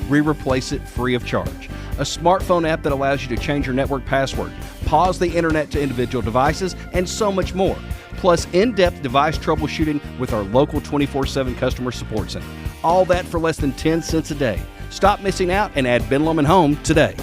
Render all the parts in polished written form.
we replace it free of charge. A smartphone app that allows you to change your network password, pause the internet to individual devices, and so much more. Plus in-depth device troubleshooting with our local 24/7 customer support center. All that for less than 10 cents a day. Stop missing out and add Ben Lomond Home today.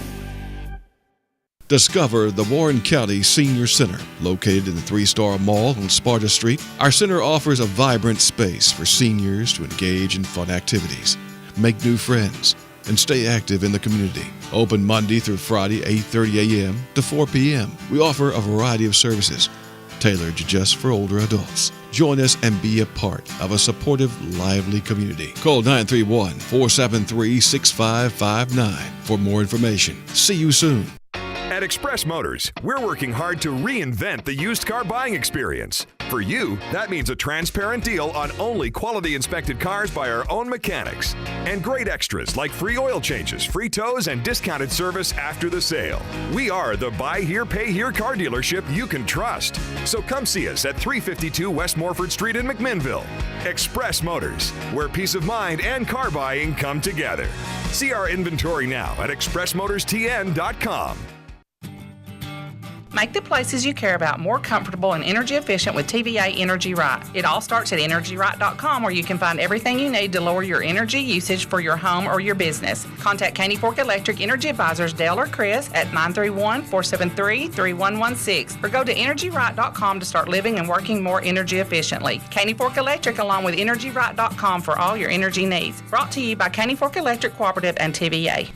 Discover the Warren County Senior Center, located in the 3-Star Mall on Sparta Street. Our center offers a vibrant space for seniors to engage in fun activities, make new friends, and stay active in the community. Open Monday through Friday, 8:30 a.m. to 4 p.m. We offer a variety of services tailored just for older adults. Join us and be a part of a supportive, lively community. Call 931-473-6559 for more information. See you soon. At Express Motors, we're working hard to reinvent the used car buying experience. For you, that means a transparent deal on only quality inspected cars by our own mechanics. And great extras like free oil changes, free tows, and discounted service after the sale. We are the buy here, pay here car dealership you can trust. So come see us at 352 West Morford Street in McMinnville. Express Motors, where peace of mind and car buying come together. See our inventory now at expressmotorstn.com. Make the places you care about more comfortable and energy efficient with TVA Energy Right. It all starts at EnergyRight.com, where you can find everything you need to lower your energy usage for your home or your business. Contact Caney Fork Electric Energy Advisors Dale or Chris at 931-473-3116 or go to EnergyRight.com to start living and working more energy efficiently. Caney Fork Electric along with EnergyRight.com for all your energy needs. Brought to you by Caney Fork Electric Cooperative and TVA.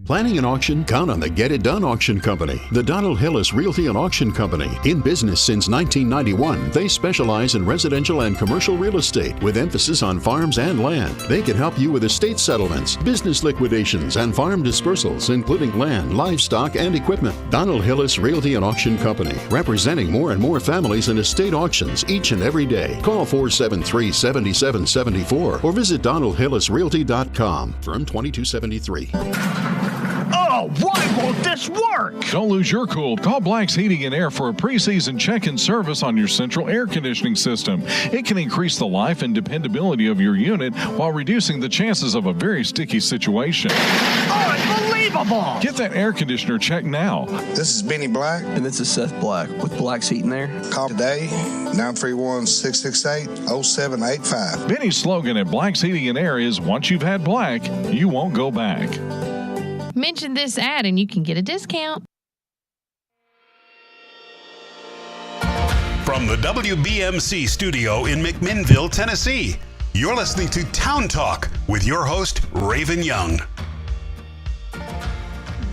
Planning an auction? Count on the Get It Done Auction Company. The Donald Hillis Realty and Auction Company. In business since 1991, they specialize in residential and commercial real estate with emphasis on farms and land. They can help you with estate settlements, business liquidations, and farm dispersals, including land, livestock, and equipment. Donald Hillis Realty and Auction Company, representing more and more families in estate auctions each and every day. Call 473-7774 or visit DonaldHillisRealty.com. Firm 2273. Oh, why won't this work? Don't lose your cool. Call Black's Heating and Air for a preseason check-in service on your central air conditioning system. It can increase the life and dependability of your unit while reducing the chances of a very sticky situation. Unbelievable! Get that air conditioner checked now. This is Benny Black. And this is Seth Black with Black's Heating and Air. Call today, 931-668-0785. Benny's slogan at Black's Heating and Air is, once you've had Black, you won't go back. Mention this ad and you can get a discount. From the WBMC studio in McMinnville, Tennessee, you're listening to Town Talk with your host, Raven Young.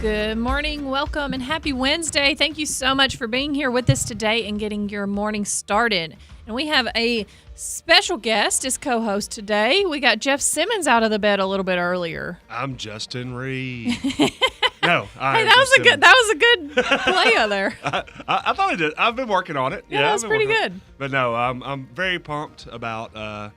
Good morning, welcome, and happy Wednesday. Thank you so much for being here with us today and getting your morning started. And we have a special guest as co-host today. We got Jeff Simmons out of the bed a little bit earlier. I'm Justin Reed. No, hey, that was a good play on there. I thought I did. I've been working on it. Yeah, that was pretty good. But no, I'm very pumped about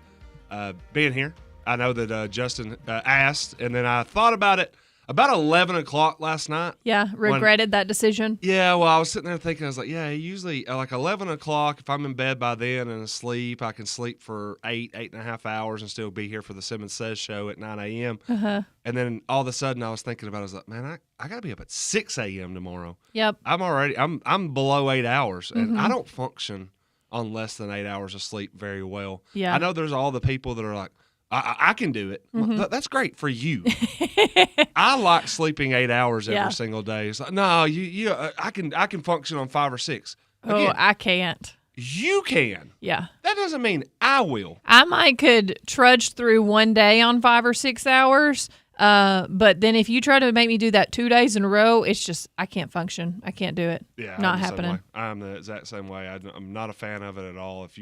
being here. I know that Justin asked, and then I thought about it about 11 o'clock last night. Yeah, regretted that decision. Yeah, well, I was sitting there thinking, I was like, yeah, usually like 11 o'clock, if I'm in bed by then and asleep, I can sleep for 8.5 hours and still be here for the Simmons Says show at 9 a.m. Uh-huh. And then all of a sudden I was thinking about it, I was like, man, I got to be up at 6 a.m. tomorrow. Yep. I'm below 8 hours, and I don't function on less than 8 hours of sleep very well. Yeah. I know there's all the people that are like, I can do it. Mm-hmm. Well, that's great for you. I like sleeping 8 hours every single day. It's like, no, I can function on 5 or 6. Again, I can't. You can. Yeah. That doesn't mean I will. I could trudge through one day on 5 or 6 hours, but then if you try to make me do that 2 days in a row, it's just I can't function. I can't do it. Yeah, not happening. I'm the exact same way. I'm not a fan of it at all. If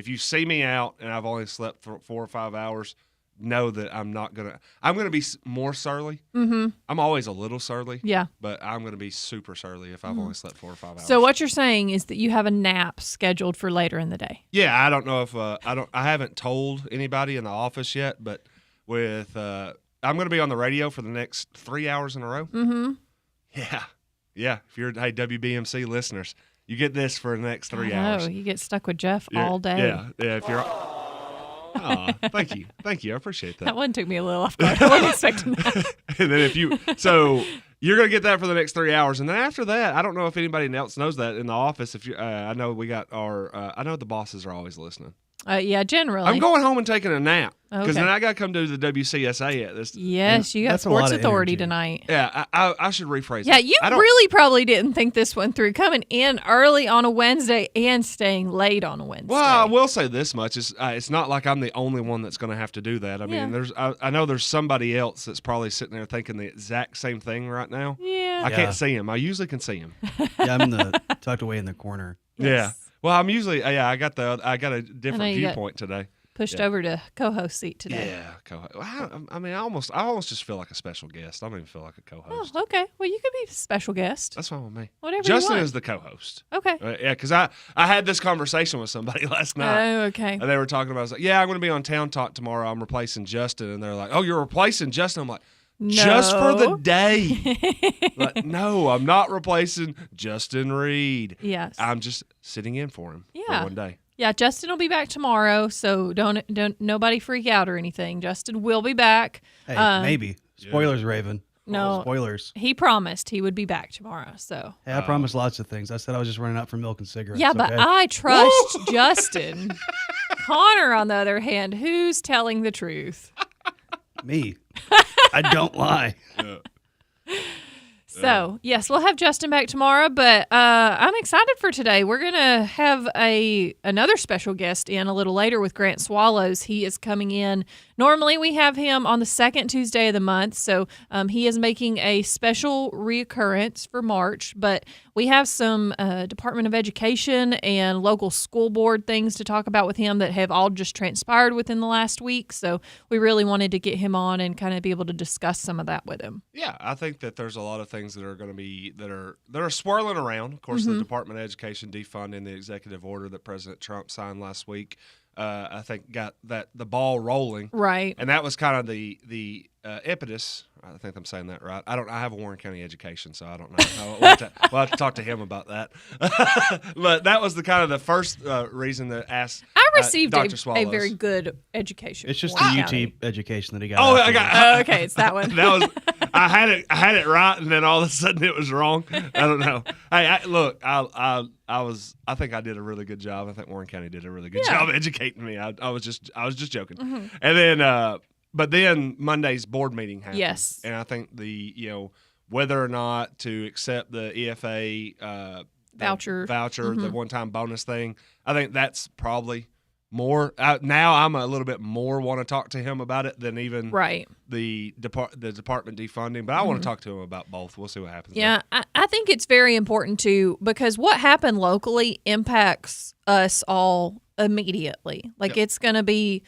you see me out and I've only slept for 4 or 5 hours, know that I'm gonna be more surly. Mm-hmm. I'm always a little surly. Yeah, but I'm gonna be super surly if I've only slept 4 or 5 hours. So what you're saying is that you have a nap scheduled for later in the day. Yeah, I don't know if I haven't told anybody in the office yet, but with I'm going to be on the radio for the next 3 hours in a row. Mm-hmm. Yeah. If you're WBMC listeners, you get this for the next 3 hours. Oh, you get stuck with Jeff all day. Yeah. If you're Thank you. I appreciate that. That one took me a little off guard. I wasn't expecting that. And then you're going to get that for the next 3 hours. And then after that, I don't know if anybody else knows that in the office. If you, I know we got I know the bosses are always listening. Yeah, generally. I'm going home and taking a nap because Okay. then I got to come do the WCSA at this. Yes, you got That's a lot Sports of Authority energy. tonight. Yeah, I should rephrase Yeah, it. you I don't- really probably didn't think this one through, coming in early on a Wednesday and staying late on a Wednesday. Well, I will say this much: it's not like I'm the only one that's going to have to do that. I mean, Yeah. I know there's somebody else that's probably sitting there thinking the exact same thing right now. Yeah. I Yeah. can't see him. I usually can see him. Yeah, I'm tucked away in the corner. Yeah. Well, I'm usually I got a different you got viewpoint today. Pushed Yeah. over to co-host seat today. Yeah, I mean, I almost just feel like a special guest. I don't even feel like a co-host. Oh, okay. Well, you could be a special guest. That's fine with me. Whatever Justin you want. is the co-host. Okay. Yeah, because I had this conversation with somebody last night. Oh, okay. And they were talking about, I was like, yeah, I'm going to be on Town Talk tomorrow. I'm replacing Justin. And they're like, oh, you're replacing Justin? I'm like, just for the No. day. Like, no, I'm not replacing Justin Reed. Yes. I'm just sitting in for him Yeah. for one day. Yeah, Justin will be back tomorrow, so don't nobody freak out or anything. Justin will be back. Hey, maybe. Spoilers, Raven. No. Spoilers. He promised he would be back tomorrow, so. Hey, I promised lots of things. I said I was just running out for milk and cigarettes. Yeah, but okay? I trust Justin. Connor, on the other hand, who's telling the truth? Me. I don't lie. So, yes, we'll have Justin back tomorrow, but I'm excited for today. We're going to have another special guest in a little later with Grant Swallows. He is coming in. Normally, we have him on the second Tuesday of the month, so he is making a special reoccurrence for March, but we have some Department of Education and local school board things to talk about with him that have all just transpired within the last week, so we really wanted to get him on and kind of be able to discuss some of that with him. Yeah, I think that there's a lot of things that are going to be that are swirling around. Of course, the Department of Education defunding the executive order that President Trump signed last week. I think got the ball rolling, Right. and that was kind of the impetus. I think I'm saying that right. I have a Warren County education, so I don't know. We'll have to talk to him about that. But that was the kind of the first reason that asked. I received Dr. a Swallows. very good education. It's just Wow. the UT education that he got. Oh, afterwards. Okay, it's that one. That was I had it right, and then all of a sudden it was wrong. I don't know. Hey, I think I did a really good job. I think Warren County did a really good job educating me. I was just joking. And then but then Monday's board meeting happened. Yes. And I think whether or not to accept the EFA Voucher. the one-time bonus thing, I think that's probably more. Now I'm a little bit more want to talk to him about it than even Right. the department defunding, but I want to talk to him about both. We'll see what happens. Yeah, I think it's very important too, because what happened locally impacts us all immediately. Like it's going to be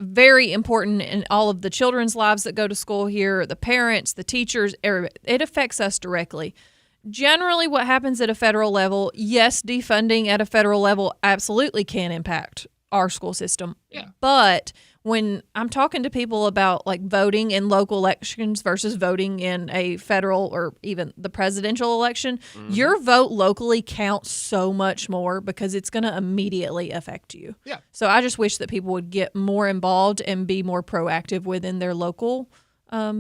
very important in all of the children's lives that go to school here, the parents, the teachers, it affects us directly. Generally, what happens at a federal level, yes, defunding at a federal level absolutely can impact our school system. Yeah. But when I'm talking to people about like voting in local elections versus voting in a federal or even the presidential election, your vote locally counts so much more because it's going to immediately affect you. Yeah. So I just wish that people would get more involved and be more proactive within their local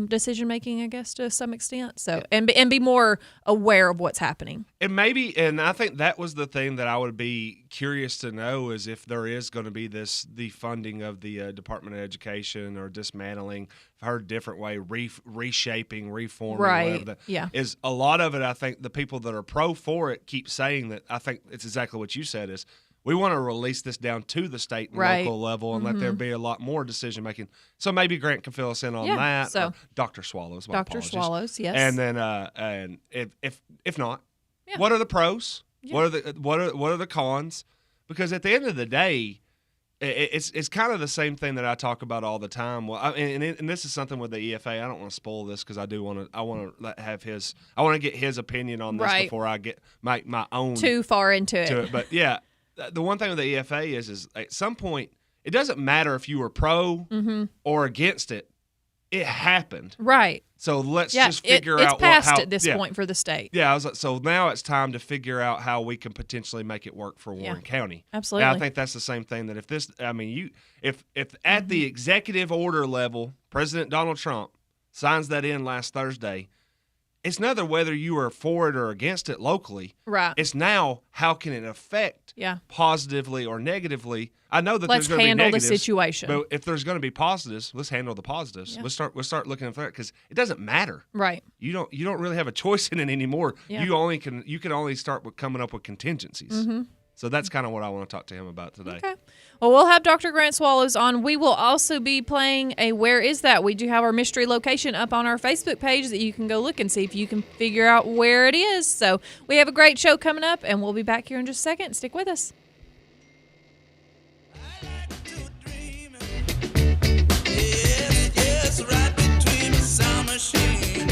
decision making, I guess, to some extent. So and be more aware of what's happening. And I think that was the thing that I would be curious to know is if there is going to be the funding of the Department of Education or dismantling, I've heard different way, reshaping, reforming, Right. whatever. Yeah. Is a lot of it. I think the people that are pro for it keep saying that. I think it's exactly what you said is. We want to release this down to the state and Right. local level and let there be a lot more decision making. So maybe Grant can fill us in on Yeah, that. so- or Dr. Swallows. My Dr. apologies. Swallows, yes. And then and if not, Yeah. what are the pros? Yeah. What are the cons? Because at the end of the day, it's kind of the same thing that I talk about all the time. Well, and this is something with the EFA. I don't want to spoil this because I want to get his opinion on this Right. before I make my own Too far into it. to it. But yeah, the one thing with the EFA is at some point it doesn't matter if you were pro or against it. it happened. Right. So let's just figure out it's past how at this point for the state. Yeah, I was like, so now it's time to figure out how we can potentially make it work for Warren County. Absolutely. And I think that's the same thing that if at the executive order level, President Donald Trump signs that in last Thursday, it's neither whether you are for it or against it locally. Right. It's now how can it affect positively or negatively. I know that let's there's going to be handle negatives, the situation. but if there's going to be positives, let's handle the positives. Yeah. Let's start looking at that because it doesn't matter. Right. You don't really have a choice in it anymore. Yeah. You can only start with coming up with contingencies. Mm-hmm. So that's kind of what I want to talk to him about today. Okay. Well, we'll have Dr. Grant Swallows on. We will also be playing a Where Is That? We do have our mystery location up on our Facebook page that you can go look and see if you can figure out where it is. So we have a great show coming up, and we'll be back here in just a second. Stick with us. Yes, right between the sound machine.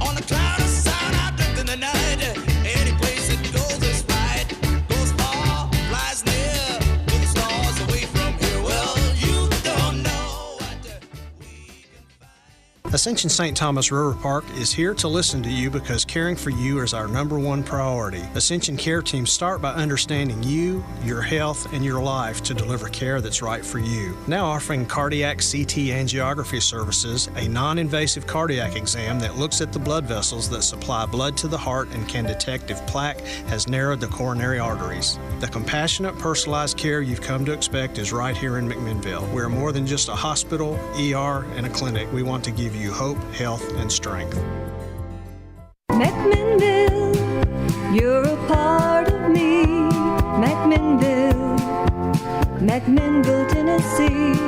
On the cloud of sound, I drift in the night. Any place it goes is right. Goes far, flies near, with the stars away from here. Well, you don't know what Ascension St. Thomas River Park is here to listen to you because caring for you is our #1 priority. Ascension Care Teams start by understanding you, your health, and your life to deliver care that's right for you. Now offering cardiac CT angiography services, a non-invasive cardiac exam that looks at the blood vessels that supply blood to the heart and can detect if plaque has narrowed the coronary arteries. The compassionate, personalized care you've come to expect is right here in McMinnville. We're more than just a hospital, ER, and a clinic. We want to give you hope, health, and strength. McMinnville, you're a part of me. McMinnville, McMinnville, Tennessee.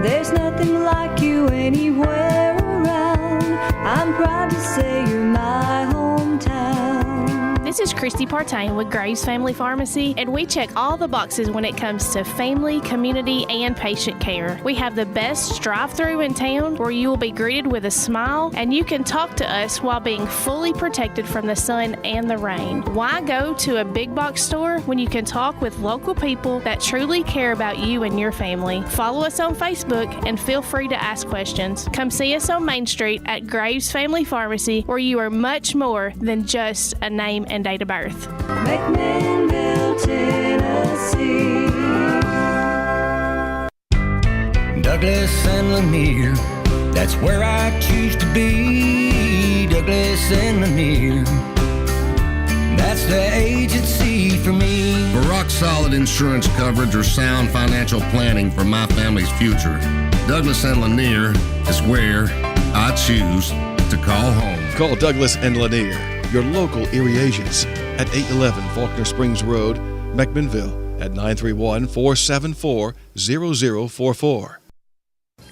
There's nothing like you anywhere around. I'm proud to say you're my hometown. This is Christy Partain with Graves Family Pharmacy, and we check all the boxes when it comes to family, community, and patient care. We have the best drive-thru in town where you will be greeted with a smile, and you can talk to us while being fully protected from the sun and the rain. Why go to a big box store when you can talk with local people that truly care about you and your family? Follow us on Facebook and feel free to ask questions. Come see us on Main Street at Graves Family Pharmacy, where you are much more than just a name and date of birth. McMinnville, Tennessee. Douglas and Lanier, that's where I choose to be. Douglas and Lanier, that's the agency for me. For rock-solid insurance coverage or sound financial planning for my family's future, Douglas and Lanier is where I choose to call home. Call Douglas and Lanier, your local Erie agents, at 811 Faulkner Springs Road, McMinnville, at 931-474-0044.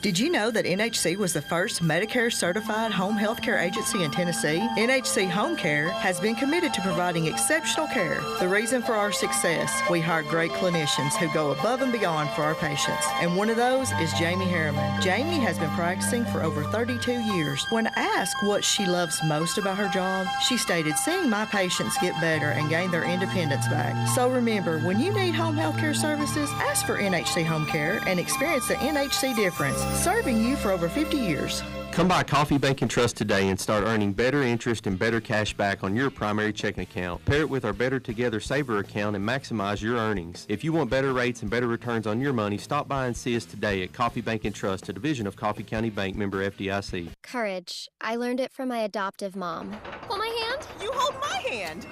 Did you know that NHC was the first Medicare-certified home health care agency in Tennessee? NHC Home Care has been committed to providing exceptional care. The reason for our success, we hire great clinicians who go above and beyond for our patients. And one of those is Jamie Harriman. Jamie has been practicing for over 32 years. When asked what she loves most about her job, she stated, seeing my patients get better and gain their independence back. So remember, when you need home health care services, ask for NHC Home Care and experience the NHC difference. Serving you for over 50 years. Come by Coffee Bank and Trust today and start earning better interest and better cash back on your primary checking account. Pair it with our Better Together Saver account and maximize your earnings. If you want better rates and better returns on your money, stop by and see us today at Coffee Bank and Trust, a division of Coffee County Bank, member FDIC. Courage. I learned it from my adoptive mom. Hold my hand. You hold my hand.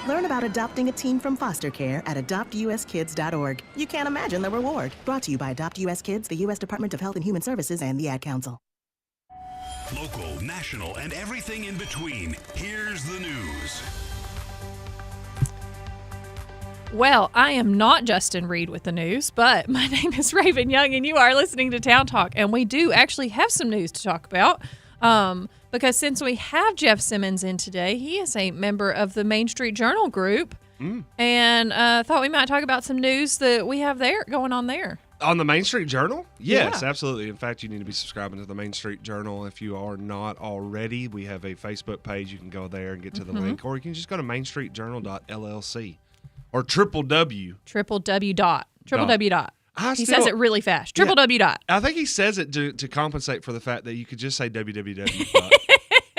Learn about adopting a teen from foster care at adoptuskids.org. You can't imagine the reward. Brought to you by Adopt US Kids, the U.S. Department of Health and Human Services, and the Ad Council. Local, national, and everything in between. Here's the news. Well, I am not Justin Reed with the news, but my name is Raven Young, and you are listening to Town Talk. And we do actually have some news to talk about. Because since we have Jeff Simmons in today, he is a member of the Main Street Journal group, and thought we might talk about some news that we have there going on there. On the Main Street Journal? Yes, Yeah. absolutely. In fact, you need to be subscribing to the Main Street Journal if you are not already. We have a Facebook page. You can go there and get to the link, or you can just go to mainstreetjournal.llc or www. www. He says it really fast. W. dot. I think he says it to compensate for the fact that you could just say www. But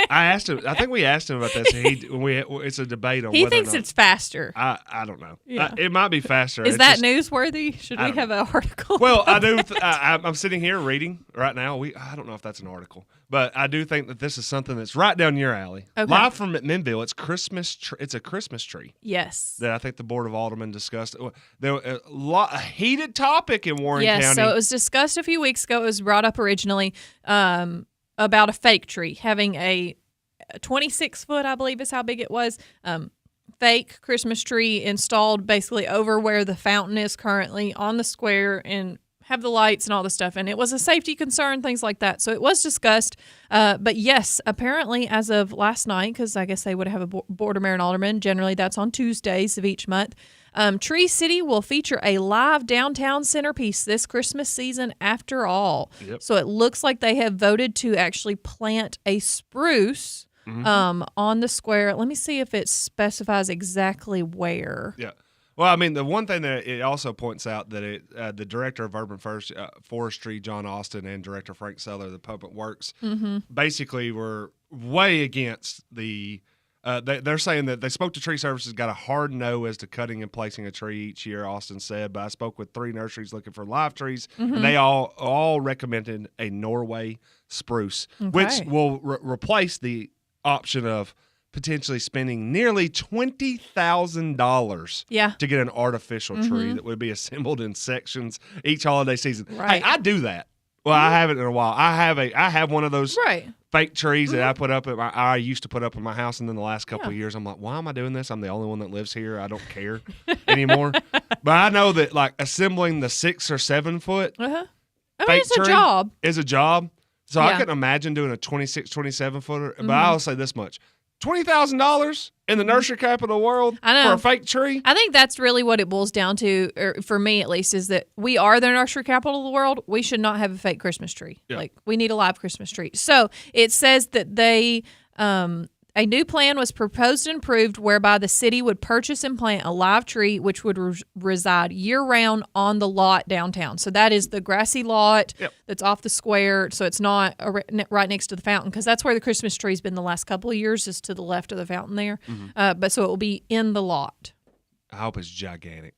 I asked him. I think we asked him about this. It's a debate on. He whether or thinks not, it's faster. I don't know. Yeah. It might be faster. Is It's that just- newsworthy? Should we have an article? Well, I do. I'm sitting here reading right now. I don't know if that's an article, but I do think that this is something that's right down your alley. Okay. Live from McMinnville. It's Christmas. It's a Christmas tree. Yes. That I think the Board of Aldermen discussed. There was a heated topic in Warren Yes, County. so it was discussed a few weeks ago. It was brought up originally about a fake tree, having a 26-foot, I believe is how big it was, fake Christmas tree installed basically over where the fountain is currently on the square and have the lights and all the stuff. And it was a safety concern, things like that. So it was discussed. But yes, apparently as of last night, because I guess they would have a board of mayor and aldermen. Generally, that's on Tuesdays of each month. Tree City will feature a live downtown centerpiece this Christmas season after all. Yep. So it looks like they have voted to actually plant a spruce on the square. Let me see if it specifies exactly where. Yeah. Well, I mean, the one thing that it also points out that the director of urban forestry, John Austin, and director Frank Seller, the Public Works, basically were way against the. They're saying that they spoke to Tree Services, got a hard no as to cutting and placing a tree each year, Austin said. But I spoke with 3 nurseries looking for live trees, and they all recommended a Norway spruce, which will replace the option of potentially spending nearly $20,000 to get an artificial tree that would be assembled in sections each holiday season. Right. Hey, I do that. Well, I haven't in a while. I have one of those fake trees that I put up I used to put up in my house, and then the last couple of years I'm like, why am I doing this? I'm the only one that lives here. I don't care anymore. But I know that like assembling the 6 or 7 foot I mean, fake it's a tree job. is a job. So I Yeah. couldn't imagine doing a 26, 27 footer. But I'll say this much. $20,000 in the nursery capital of the world I know. for a fake tree? I think that's really what it boils down to, or for me at least, is that we are the nursery capital of the world. We should not have a fake Christmas tree. Yeah. Like, we need a live Christmas tree. So it says that they, a new plan was proposed and approved whereby the city would purchase and plant a live tree which would reside year-round on the lot downtown. So that is the grassy lot that's off the square. So it's not right next to the fountain, because that's where the Christmas tree's been the last couple of years, is to the left of the fountain there. But so it will be in the lot. I hope it's gigantic.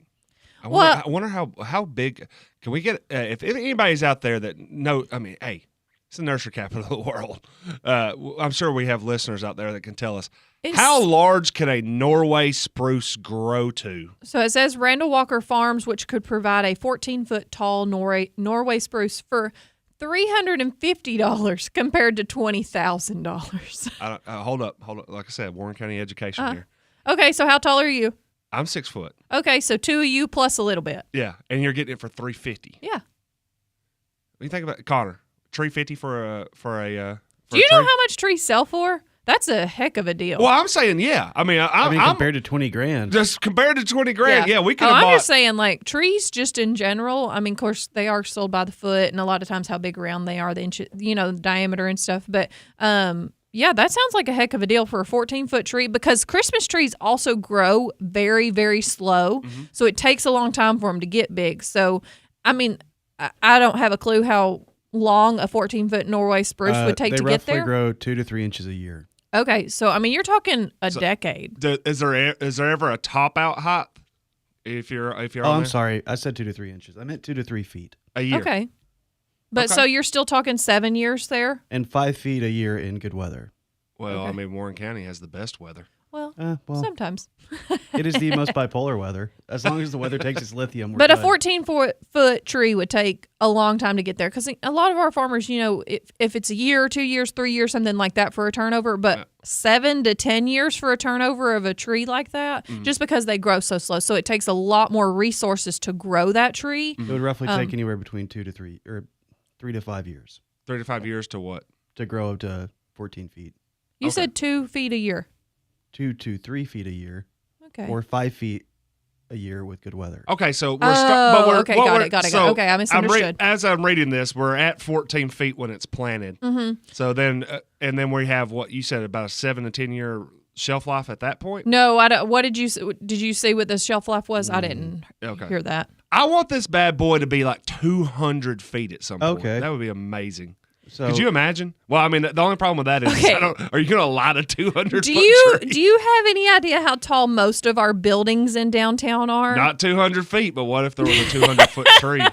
I Well- wonder how big. Can we get, if anybody's out there that know, I mean, hey, it's the nursery capital of the world. I'm sure we have listeners out there that can tell us. How large can a Norway spruce grow to? So it says Randall Walker Farms, which could provide a 14-foot tall Norway spruce for $350 compared to $20,000. Hold up. Like I said, Warren County education here. Okay, so how tall are you? I'm 6 foot. Okay, so 2 of you plus a little bit. Yeah, and you're getting it for $350. Yeah. What do you think about Connor? $350 for a. Do you know how much trees sell for? That's a heck of a deal. Well, I'm saying yeah. I mean, I'm compared to 20 grand. Just compared to 20 grand, yeah, we could have I'm bought. just saying, like, trees just in general. I mean, of course, they are sold by the foot, and a lot of times how big around they are, the inch, the diameter and stuff. But yeah, that sounds like a heck of a deal for a 14-foot tree, because Christmas trees also grow very, very slow. So it takes a long time for them to get big. So, I mean, I don't have a clue how long a 14-foot Norway spruce would take to get there. They roughly grow 2 to 3 inches a year. Okay, so I mean, you're talking a decade. Is there ever a top out height? If you're Oh, on I'm there? sorry. I said 2 to 3 inches. I meant 2 to 3 feet. A year. Okay. But so you're still talking 7 years there? And 5 feet a year in good weather. Well, I mean, Warren County has the best weather. Well, sometimes. It is the most bipolar weather. As long as the weather takes its lithium, we're But a good. 14-foot tree would take a long time to get there, because a lot of our farmers, if it's a year, 2 years, 3 years, something like that for a turnover, but 7 to 10 years for a turnover of a tree like that, just because they grow so slow. So it takes a lot more resources to grow that tree. It would roughly take anywhere between 2 to 3 or 3 to 5 years. 3 to 5 years to what? To grow up to 14 feet. You said 2 feet a year. 2 to 3 feet a year. Okay. Or 5 feet a year with good weather. Okay, so we're got it. Okay, I misunderstood. As I'm reading this, we're at 14 feet when it's planted. Mm-hmm. So then, and then we have what you said about a 7 to 10 year shelf life at that point? No, I don't. What did you see what the shelf life was? I didn't hear that. I want this bad boy to be like 200 feet at some point. Okay. That would be amazing. So, could you imagine? Well, I mean, the only problem with that is, are you going to light a 200-foot Do tree? you have any idea how tall most of our buildings in downtown are? Not 200 feet, but what if there was a 200-foot tree?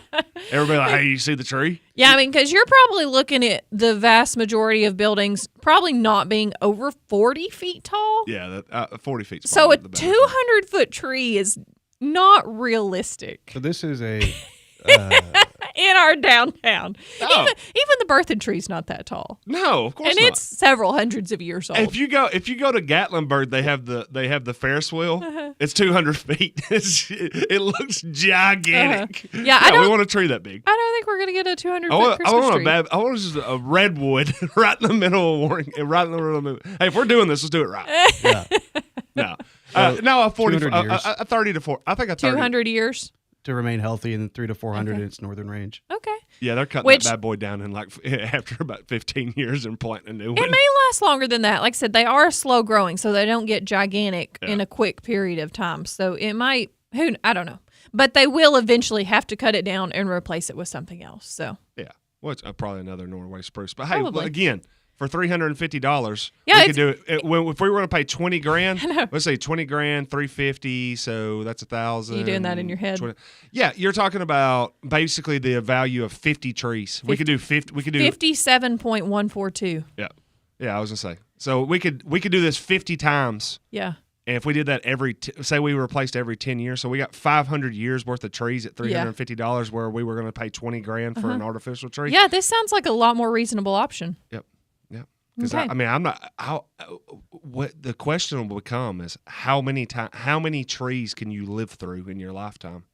Everybody like, hey, you see the tree? Yeah, I mean, because you're probably looking at the vast majority of buildings probably not being over 40 feet tall. Yeah, 40 feet. So a 200-foot tree is not realistic. So this is a in our downtown. Oh. Even the Berthoud tree's not that tall. No, of course and not. it's several hundreds of years old. If you go to Gatlinburg, they have the Ferris wheel. It's 200 feet. It looks gigantic. Yeah, we want a tree that big. I don't think we're gonna get a 200-foot Christmas tree. I want just a redwood right in the middle of Warren, right in the middle of the. Hey, if we're doing this, let's do it right. Yeah. No, no, a 40, 200 years. a 30 to 40. I think a 30. 200 years. to remain healthy in 300 to 400 in its northern range. Okay. Yeah, they're cutting that bad boy down in after about 15 years and planting a new one. It may last longer than that. Like I said, they are slow growing, so they don't get gigantic in a quick period of time. So it might, I don't know. But they will eventually have to cut it down and replace it with something else. So yeah, well, it's probably another Norway spruce. But hey, Probably. again, for $350, Yeah, we could do it. If we were going to pay $20,000, let's say $20,000, $350, so that's $1,000. You doing that in your head? 20. Yeah, you're talking about basically the value of 50 trees. We could do 50. We could do 57.142. Yeah, I was gonna say. So we could do this 50 times. Yeah. And if we did that say we replaced every 10 years, so we got 500 years worth of trees at $350, where we were going to pay $20,000 for an artificial tree. Yeah, this sounds like a lot more reasonable option. Yep. Because Okay. I mean, I'm not. What the question will become is how many trees can you live through in your lifetime?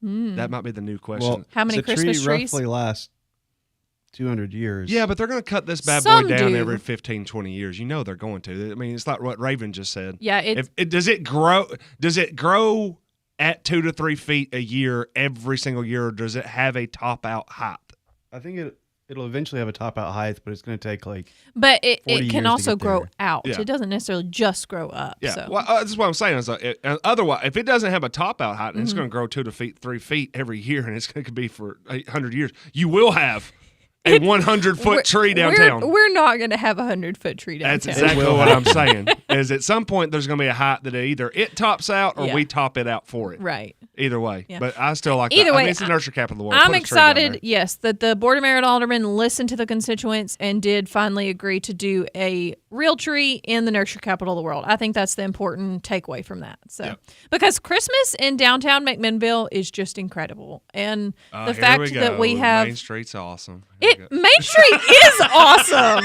That might be the new question. Well, how many the Christmas tree trees? roughly lasts 200 years. Yeah, but they're going to cut this bad Some boy down do. every 15, 20 years. You know they're going to. I mean, it's like what Raven just said. Yeah, it's- Does it grow? Does it grow at 2 to 3 feet a year every single year, or does it have a top out height? I think it'll eventually have a top out height, but it's going to take But it 40 can years to also get grow there. out. Yeah. It doesn't necessarily just grow up. Yeah, So. well, that's what I'm saying. Is otherwise, if it doesn't have a top out height, and it's going to grow 2 to 3 feet every year, and it's going to be for 800 years, you will have a 100-foot tree downtown. We're not going to have a 100-foot tree downtown. That's exactly what I'm saying. Is at some point there's going to be a height that either it tops out or Yeah. we top it out for it. Right. Either way. Yeah. But I still like Either that. way, I mean, it's the nursery capital of the world. I'm Put a tree down excited, there. yes, that the Board of Merit Aldermen listened to the constituents and did finally agree to do a real tree in the nursery capital of the world. I think that's the important takeaway from that. So, because Christmas in downtown McMinnville is just incredible, and the Here fact we go. that we have Main Street's awesome. Main Street is awesome,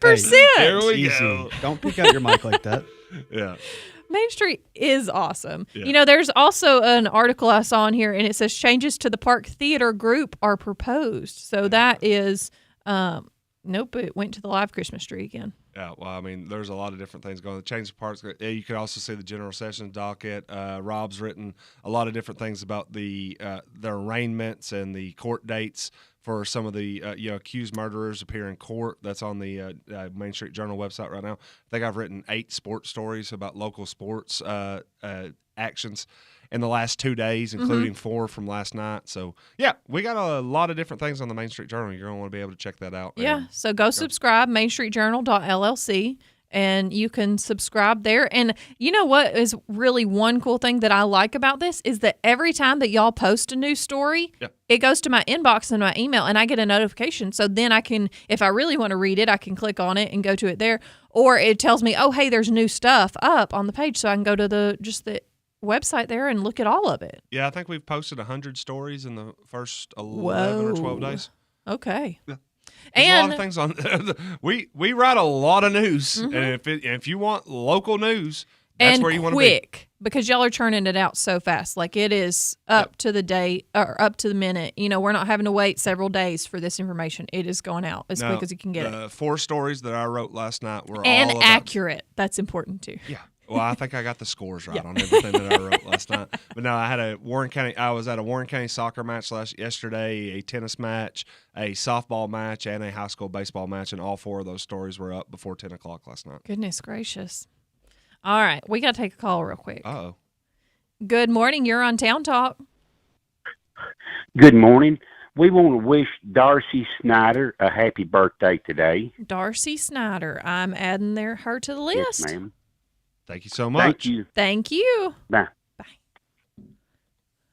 100%. Here we Easy. go. Don't pick out your mic like that. Yeah. Main Street is awesome. Yeah. You know, there's also an article I saw in here, and it says changes to the Park Theater Group are proposed. So that is, nope, it went to the live Christmas tree again. Yeah, well, I mean, there's a lot of different things going on. The change of parts. You could also see the general sessions docket. Rob's written a lot of different things about the arraignments and the court dates for some of the accused murderers appear in court. That's on the Main Street Journal website right now. I think I've written 8 sports stories about local sports actions in the last 2 days, including 4 from last night. So, yeah, we got a lot of different things on the Main Street Journal. You're going to want to be able to check that out. Yeah, so go subscribe, mainstreetjournal.llc, and you can subscribe there. And you know what is really one cool thing that I like about this is that every time that y'all post a new story, it goes to my inbox and my email, and I get a notification. So then I can, if I really want to read it, I can click on it and go to it there. Or it tells me, oh, hey, there's new stuff up on the page, so I can go to the website there and look at all of it. Yeah, I think we've posted 100 stories in the first 11 or 12 days. Okay. Yeah. And a lot of things on we write a lot of news, and if you want local news, that's where you want to be. Quick, because y'all are churning it out so fast. Like it is up to the day or up to the minute. You know, we're not having to wait several days for this information. It is going out as quick as you can get it. The 4 stories that I wrote last night were And all about, accurate. That's important too. Yeah, Well, I think I got the scores right on everything that I wrote last night. But no, I was at a Warren County soccer match yesterday, a tennis match, a softball match, and a high school baseball match, and all 4 of those stories were up before 10 o'clock last night. Goodness gracious. All right, we got to take a call real quick. Uh-oh. Good morning. You're on Town Talk. Good morning. We want to wish Darcy Snyder a happy birthday today. Darcy Snyder. I'm adding her to the list. Yes, ma'am. Thank you so much. Thank you. Thank you. Bye.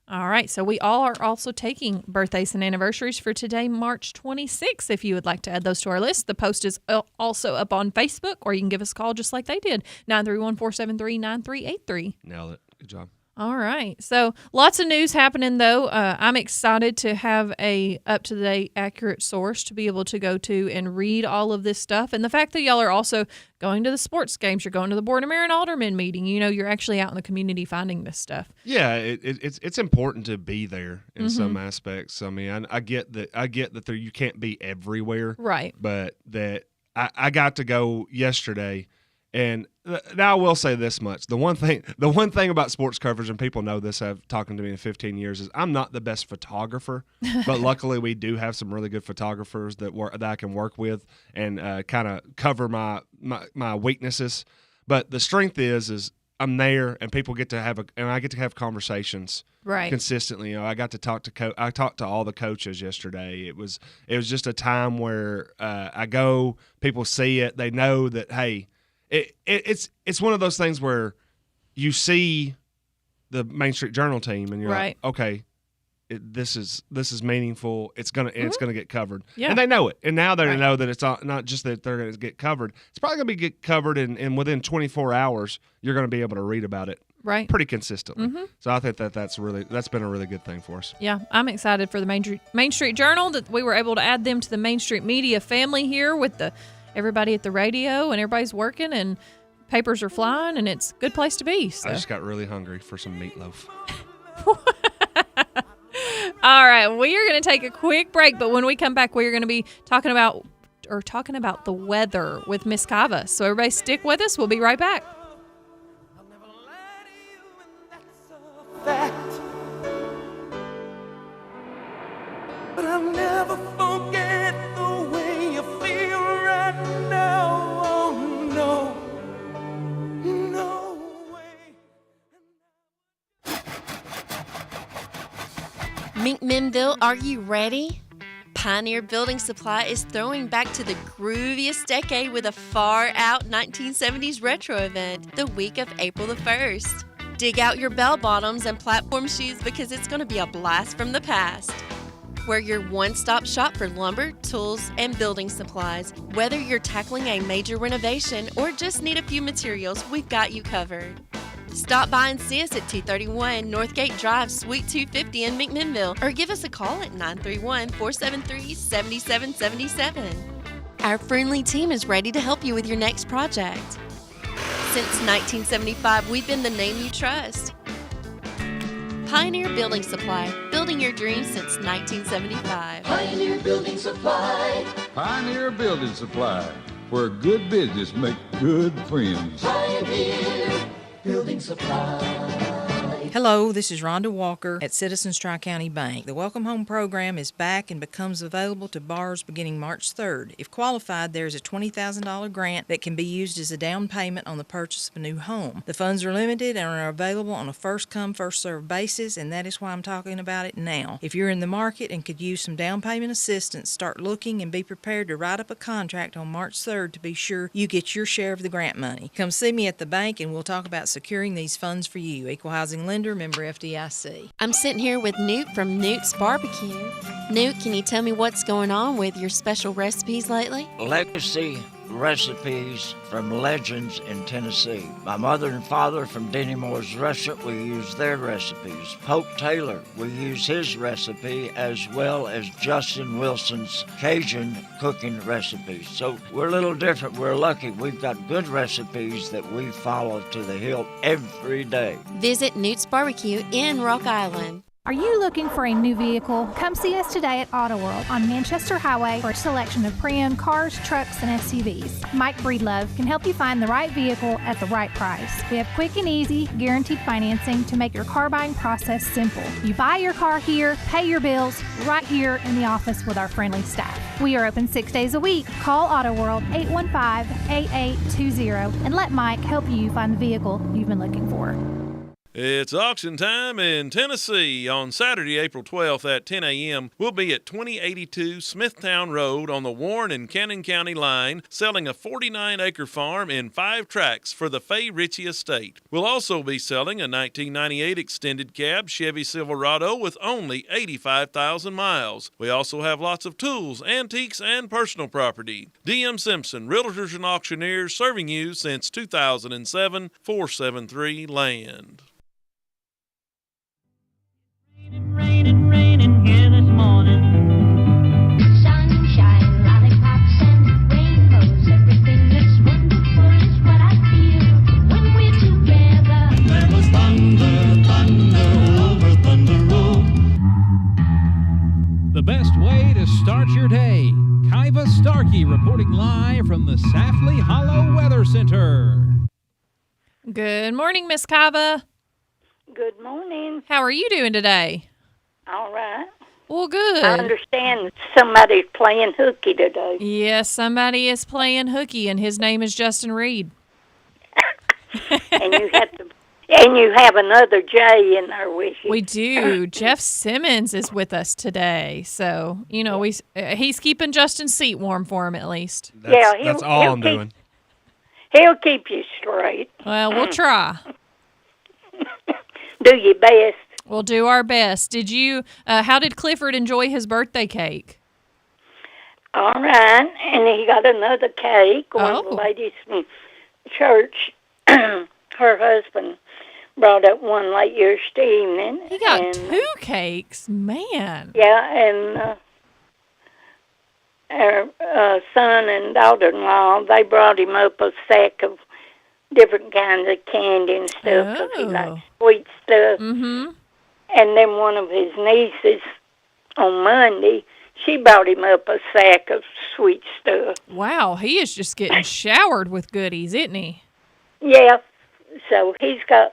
All right, so we all are also taking birthdays and anniversaries for today, March 26th. If you would like to add those to our list, the post is also up on Facebook, or you can give us a call just like they did, 931-473-9383. Nailed it. Good job. All right. So lots of news happening, though. I'm excited to have a up-to-date, accurate source to be able to go to and read all of this stuff. And the fact that y'all are also going to the sports games, you're going to the Board of Mayor and Alderman meeting, you're actually out in the community finding this stuff. Yeah, it's important to be there in some aspects. I mean, I get that you can't be everywhere. Right. But that I got to go yesterday. And now I will say this much: the one thing about sports coverage, and people know this, have talking to me in 15 years, is I'm not the best photographer, but luckily we do have some really good photographers that I can work with and kind of cover my weaknesses. But the strength is I'm there, and people get to I get to have conversations consistently. I got to talk to I talked to all the coaches yesterday. It was just a time where I go, people see it, they know that hey. It's one of those things where you see the Main Street Journal team and you're like, okay, this is meaningful. It's gonna get covered, and they know it. And now they know that it's not just that they're gonna get covered. It's probably gonna get covered, and within 24 hours you're gonna be able to read about it pretty consistently. So I think that's been a really good thing for us. Yeah, I'm excited for the Main Street Journal that we were able to add them to the Main Street Media family here with everybody at the radio, and everybody's working, and papers are flying, and it's a good place to be. So. I just got really hungry for some meatloaf. All right, we are going to take a quick break, but when we come back, we are going to be talking about the weather with Miss Kava. So everybody stick with us. We'll be right back. But I'll never forget the way you feel right now. Oh, no. No way. McMinnville, are you ready? Pioneer Building Supply is throwing back to the grooviest decade with a far-out 1970s retro event the week of April the 1st. Dig out your bell-bottoms and platform shoes because it's going to be a blast from the past. We're your one-stop shop for lumber, tools, and building supplies. Whether you're tackling a major renovation or just need a few materials, we've got you covered. Stop by and see us at 231 Northgate Drive, Suite 250 in McMinnville, or give us a call at 931-473-7777. Our friendly team is ready to help you with your next project. Since 1975, we've been the name you trust. Pioneer Building Supply, building your dreams since 1975. Pioneer Building Supply. Pioneer Building Supply, where good business make good friends. Pioneer Building Supply. Hello, this is Rhonda Walker at Citizens Tri-County Bank. The Welcome Home program is back and becomes available to borrowers beginning March 3rd. If qualified, there is a $20,000 grant that can be used as a down payment on the purchase of a new home. The funds are limited and are available on a first-come, first-served basis, and that is why I'm talking about it now. If you're in the market and could use some down payment assistance, start looking and be prepared to write up a contract on March 3rd to be sure you get your share of the grant money. Come see me at the bank and we'll talk about securing these funds for you. Equal Housing Lender, member FDIC. I'm sitting here with Newt from Newt's Barbecue. Newt, can you tell me what's going on with your special recipes lately? Legacy recipes from legends in Tennessee. My mother and father from Denny Moore's restaurant, we use their recipes. Pope Taylor, we use his recipe, as well as Justin Wilson's Cajun cooking recipes. So we're a little different. We're lucky. We've got good recipes that we follow to the hilt every day. Visit Newt's Barbecue in Rock Island. Are you looking for a new vehicle? Come see us today at Auto World on Manchester Highway for a selection of pre-owned cars, trucks, and SUVs. Mike Breedlove can help you find the right vehicle at the right price. We have quick and easy, guaranteed financing to make your car buying process simple. You buy your car here, pay your bills right here in the office with our friendly staff. We are open 6 days a week. Call Auto World 815-8820 and let Mike help you find the vehicle you've been looking for. It's auction time in Tennessee. On Saturday, April 12th at 10 a.m., we'll be at 2082 Smithtown Road on the Warren and Cannon County line, selling a 49-acre farm in 5 tracts for the Fay Ritchie estate. We'll also be selling a 1998 extended cab Chevy Silverado with only 85,000 miles. We also have lots of tools, antiques, and personal property. D.M. Simpson, Realtors and Auctioneers, serving you since 2007, 473 Land. Raining here this morning. Sunshine, lollipops, and rainbows. Everything that's wonderful is what I feel when we're together. There was thunder over Thunder Road. The best way to start your day. Kiva Starkey reporting live from the Safley Hollow Weather Center. Good morning, Miss Kiva. Good morning. How are you doing today? All right. Well, good. I understand somebody's playing hooky today. Yes, somebody is playing hooky, and his name is Justin Reed. And you have another J in there with you. We do. Jeff Simmons is with us today, so he's keeping Justin's seat warm for him at least. That's all I'm doing. He'll keep you straight. Well, we'll try. Do your best. We'll do our best. Did you? How did Clifford enjoy his birthday cake? All right, and he got another cake. One of the ladies from church, her husband brought up one late yesterday evening. He got 2 cakes, man. Yeah, and our son and daughter-in-law, they brought him up a sack of different kinds of candy and stuff because he likes sweet stuff. Mm-hmm. And then one of his nieces on Monday, she brought him up a sack of sweet stuff. Wow, he is just getting showered with goodies, isn't he? Yeah, so he's got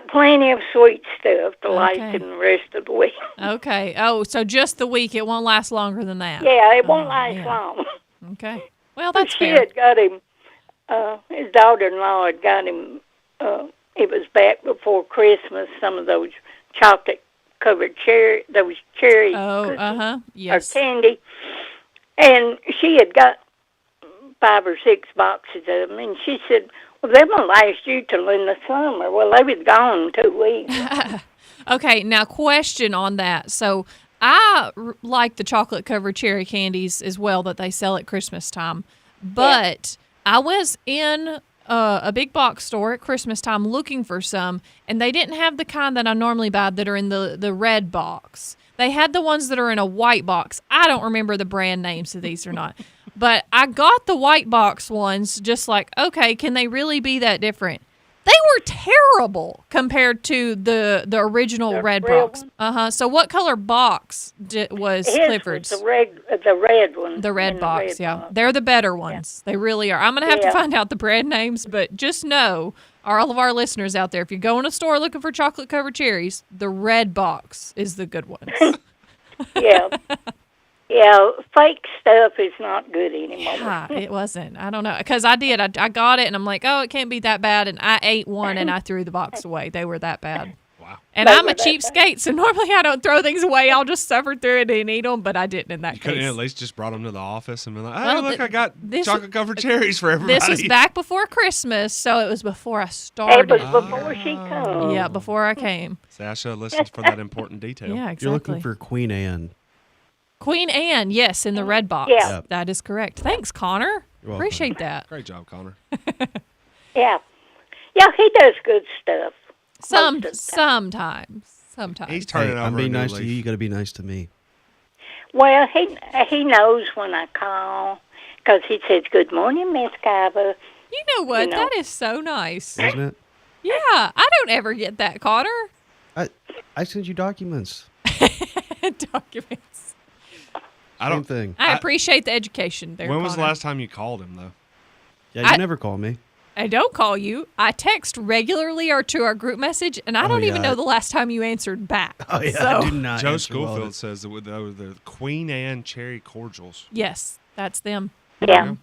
plenty of sweet stuff to last him the rest of the week. Okay. Oh, so just the week. It won't last longer than that. Yeah, it won't last long. Okay. Well, that's she fair. had got him. His daughter-in-law had got him. It was back before Christmas. Some of those chocolate-covered cherry cookies yes, or candy, and she had got 5 or 6 boxes of them. And she said, "Well, they will last you till in the summer." Well, they was gone 2 weeks. Okay, now question on that. So I like the chocolate-covered cherry candies as well that they sell at Christmas time, but I was in a big box store at Christmas time looking for some, and they didn't have the kind that I normally buy that are in the red box. They had the ones that are in a white box. I don't remember the brand names of these or not. But I got the white box ones just like, okay, can they really be that different? They were terrible compared to the original red box. So what color box was Clifford's? The red one. The red box, They're the better ones. Yeah. They really are. I'm going to have to find out the brand names, but just know, all of our listeners out there, if you go in a store looking for chocolate-covered cherries, the red box is the good ones. Yeah, fake stuff is not good anymore. Yeah, it wasn't. I don't know. Because I did. I got it, and I'm like, oh, it can't be that bad. And I ate one, and I threw the box away. They were that bad. Wow. And I'm a cheapskate, so normally I don't throw things away. I'll just suffer through it and eat them, but I didn't in that case. You could have at least just brought them to the office and been like, hey, look, I got chocolate-covered cherries for everybody. This was back before Christmas, so it was before I started. It was before she came. Yeah, before I came. See, I should have listened for that important detail. Yeah, exactly. You're looking for Queen Anne. Queen Anne, yes, in the red box. Yeah. That is correct. Thanks, Connor. Appreciate that. Great job, Connor. Yeah, he does good stuff. Sometimes. He's turning over. I'm being nice leaf. to you. You got to be nice to me. Well, he knows when I call because he says, "Good morning, Miss Kiva." You know what? That is so nice. Isn't it? Yeah, I don't ever get that, Connor. I sent you documents. Documents. Same thing. I appreciate the education there. When was the Connor. last time you called him, though? Yeah, you never call me. I don't call you. I text regularly or to our group message, and I don't even know the last time you answered back. Oh, yeah, So, I do not. Joe answer well Schofield to- says that with the Queen Anne cherry cordials. yes, that's them. Yeah.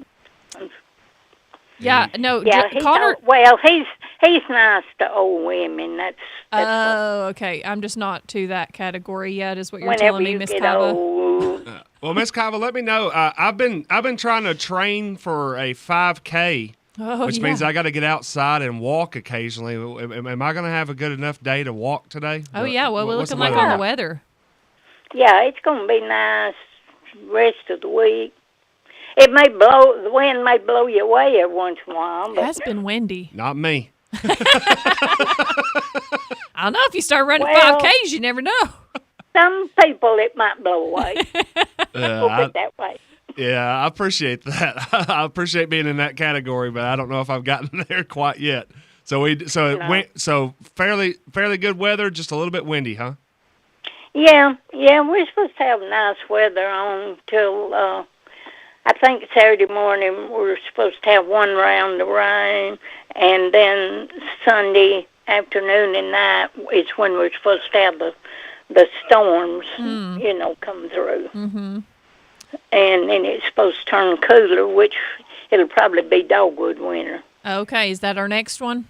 Yeah, no, Yeah, Connor. he's nice to old women. That's Oh, okay. I'm just not to that category yet, is what you're whenever telling me, you Miss get Kava. old. Well, Miss Kava, let me know. I've been trying to train for a 5K, which means I got to get outside and walk occasionally. Am I going to have a good enough day to walk today? Oh, yeah. Well, we're What's looking like weather on the like? weather. Yeah, it's going to be nice rest of the week. It may blow, the wind may blow you away every once in a while. It But has been windy. Not me. I don't know. If you start running Well- 5Ks, you never know. some people it might blow away. We'll put I- it that way. Yeah, I appreciate that. I appreciate being in that category, but I don't know if I've gotten there quite yet. So it No. went fairly good weather, just a little bit windy, huh? Yeah, we're supposed to have nice weather on till I think Saturday morning we're supposed to have one round of rain, and then Sunday afternoon and night is when we're supposed to have the storms, come through. Mm-hmm. And then it's supposed to turn cooler, which it'll probably be dogwood winter. Okay, is that our next one?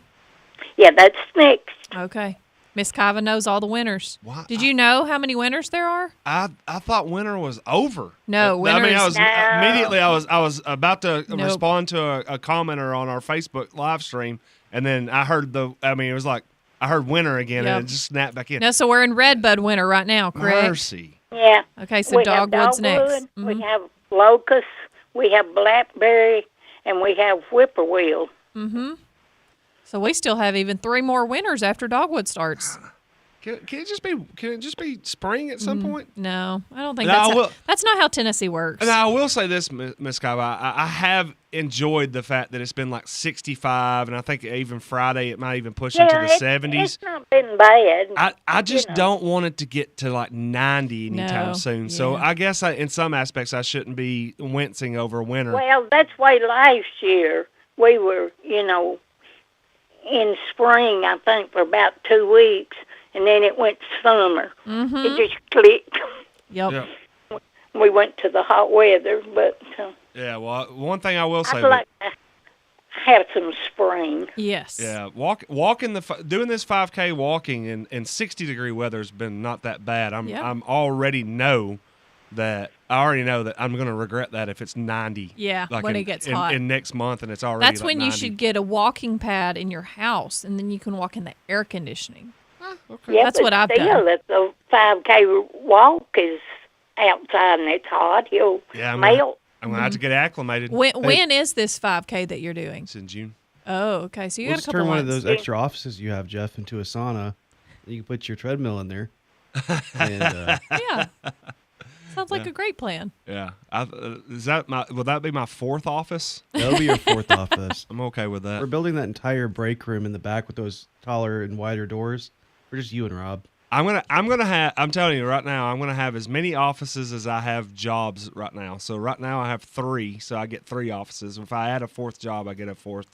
Yeah, that's next. Okay. Miss Kava knows all the winners. Did you know how many winners there are? I thought winter was over. No, I mean, winter's- immediately I was about to Nope. respond to a commenter on our Facebook live stream, and then I heard it was like I heard winter again, Yep. and it just snapped back in. No, so we're in redbud winter right now, correct? Mercy. Yeah. Okay, so we have dogwood's dogwood, next. Mm-hmm. We have locust, we have blackberry, and we have whippoorwill. Mm-hmm. So we still have even 3 more winters after dogwood starts. Can it just be spring at some point? No, I don't think No, that's I will- that's not how Tennessee works. And I will say this, Miss Kava, I have enjoyed the fact that it's been like 65, and I think even Friday it might even push into the 70s. It's not been bad. I just don't want it to get to like 90 anytime No, soon. So I guess in some aspects I shouldn't be wincing over winter. Well, that's why last year we were, in spring, I think, for about 2 weeks, and then it went to summer. Mm-hmm. It just clicked. Yep. We went to the hot weather, but Yeah, well, one thing I will say. I'd like to have some spring. Yes. Yeah, walking doing this 5K walking in 60-degree weather has been not that bad. Yeah. I already know that I'm going to regret that if it's 90. Yeah, like when in, it gets in, hot. in next month and it's already. That's like when you 90. should get a walking pad in your house, and then you can walk in the air conditioning. Yeah, That's but what I've still, done. if the 5K walk is outside and it's hot, he'll Yeah, I'm melt. going to have to get acclimated. When is this 5K that you're doing? It's in June. Oh, okay. So you We'll got a just couple turn one of months. those extra offices you have, Jeff, into a sauna. You can put your treadmill in there. And, Yeah. Sounds like Yeah. a great plan. Yeah. Will that be my 4th office? That'll be your 4th office. I'm okay with that. We're building that entire break room in the back with those taller and wider doors. We're just you and Rob. I'm telling you right now, I'm gonna have as many offices as I have jobs right now. So right now I have 3, so I get 3 offices. If I add a 4th job, I get a fourth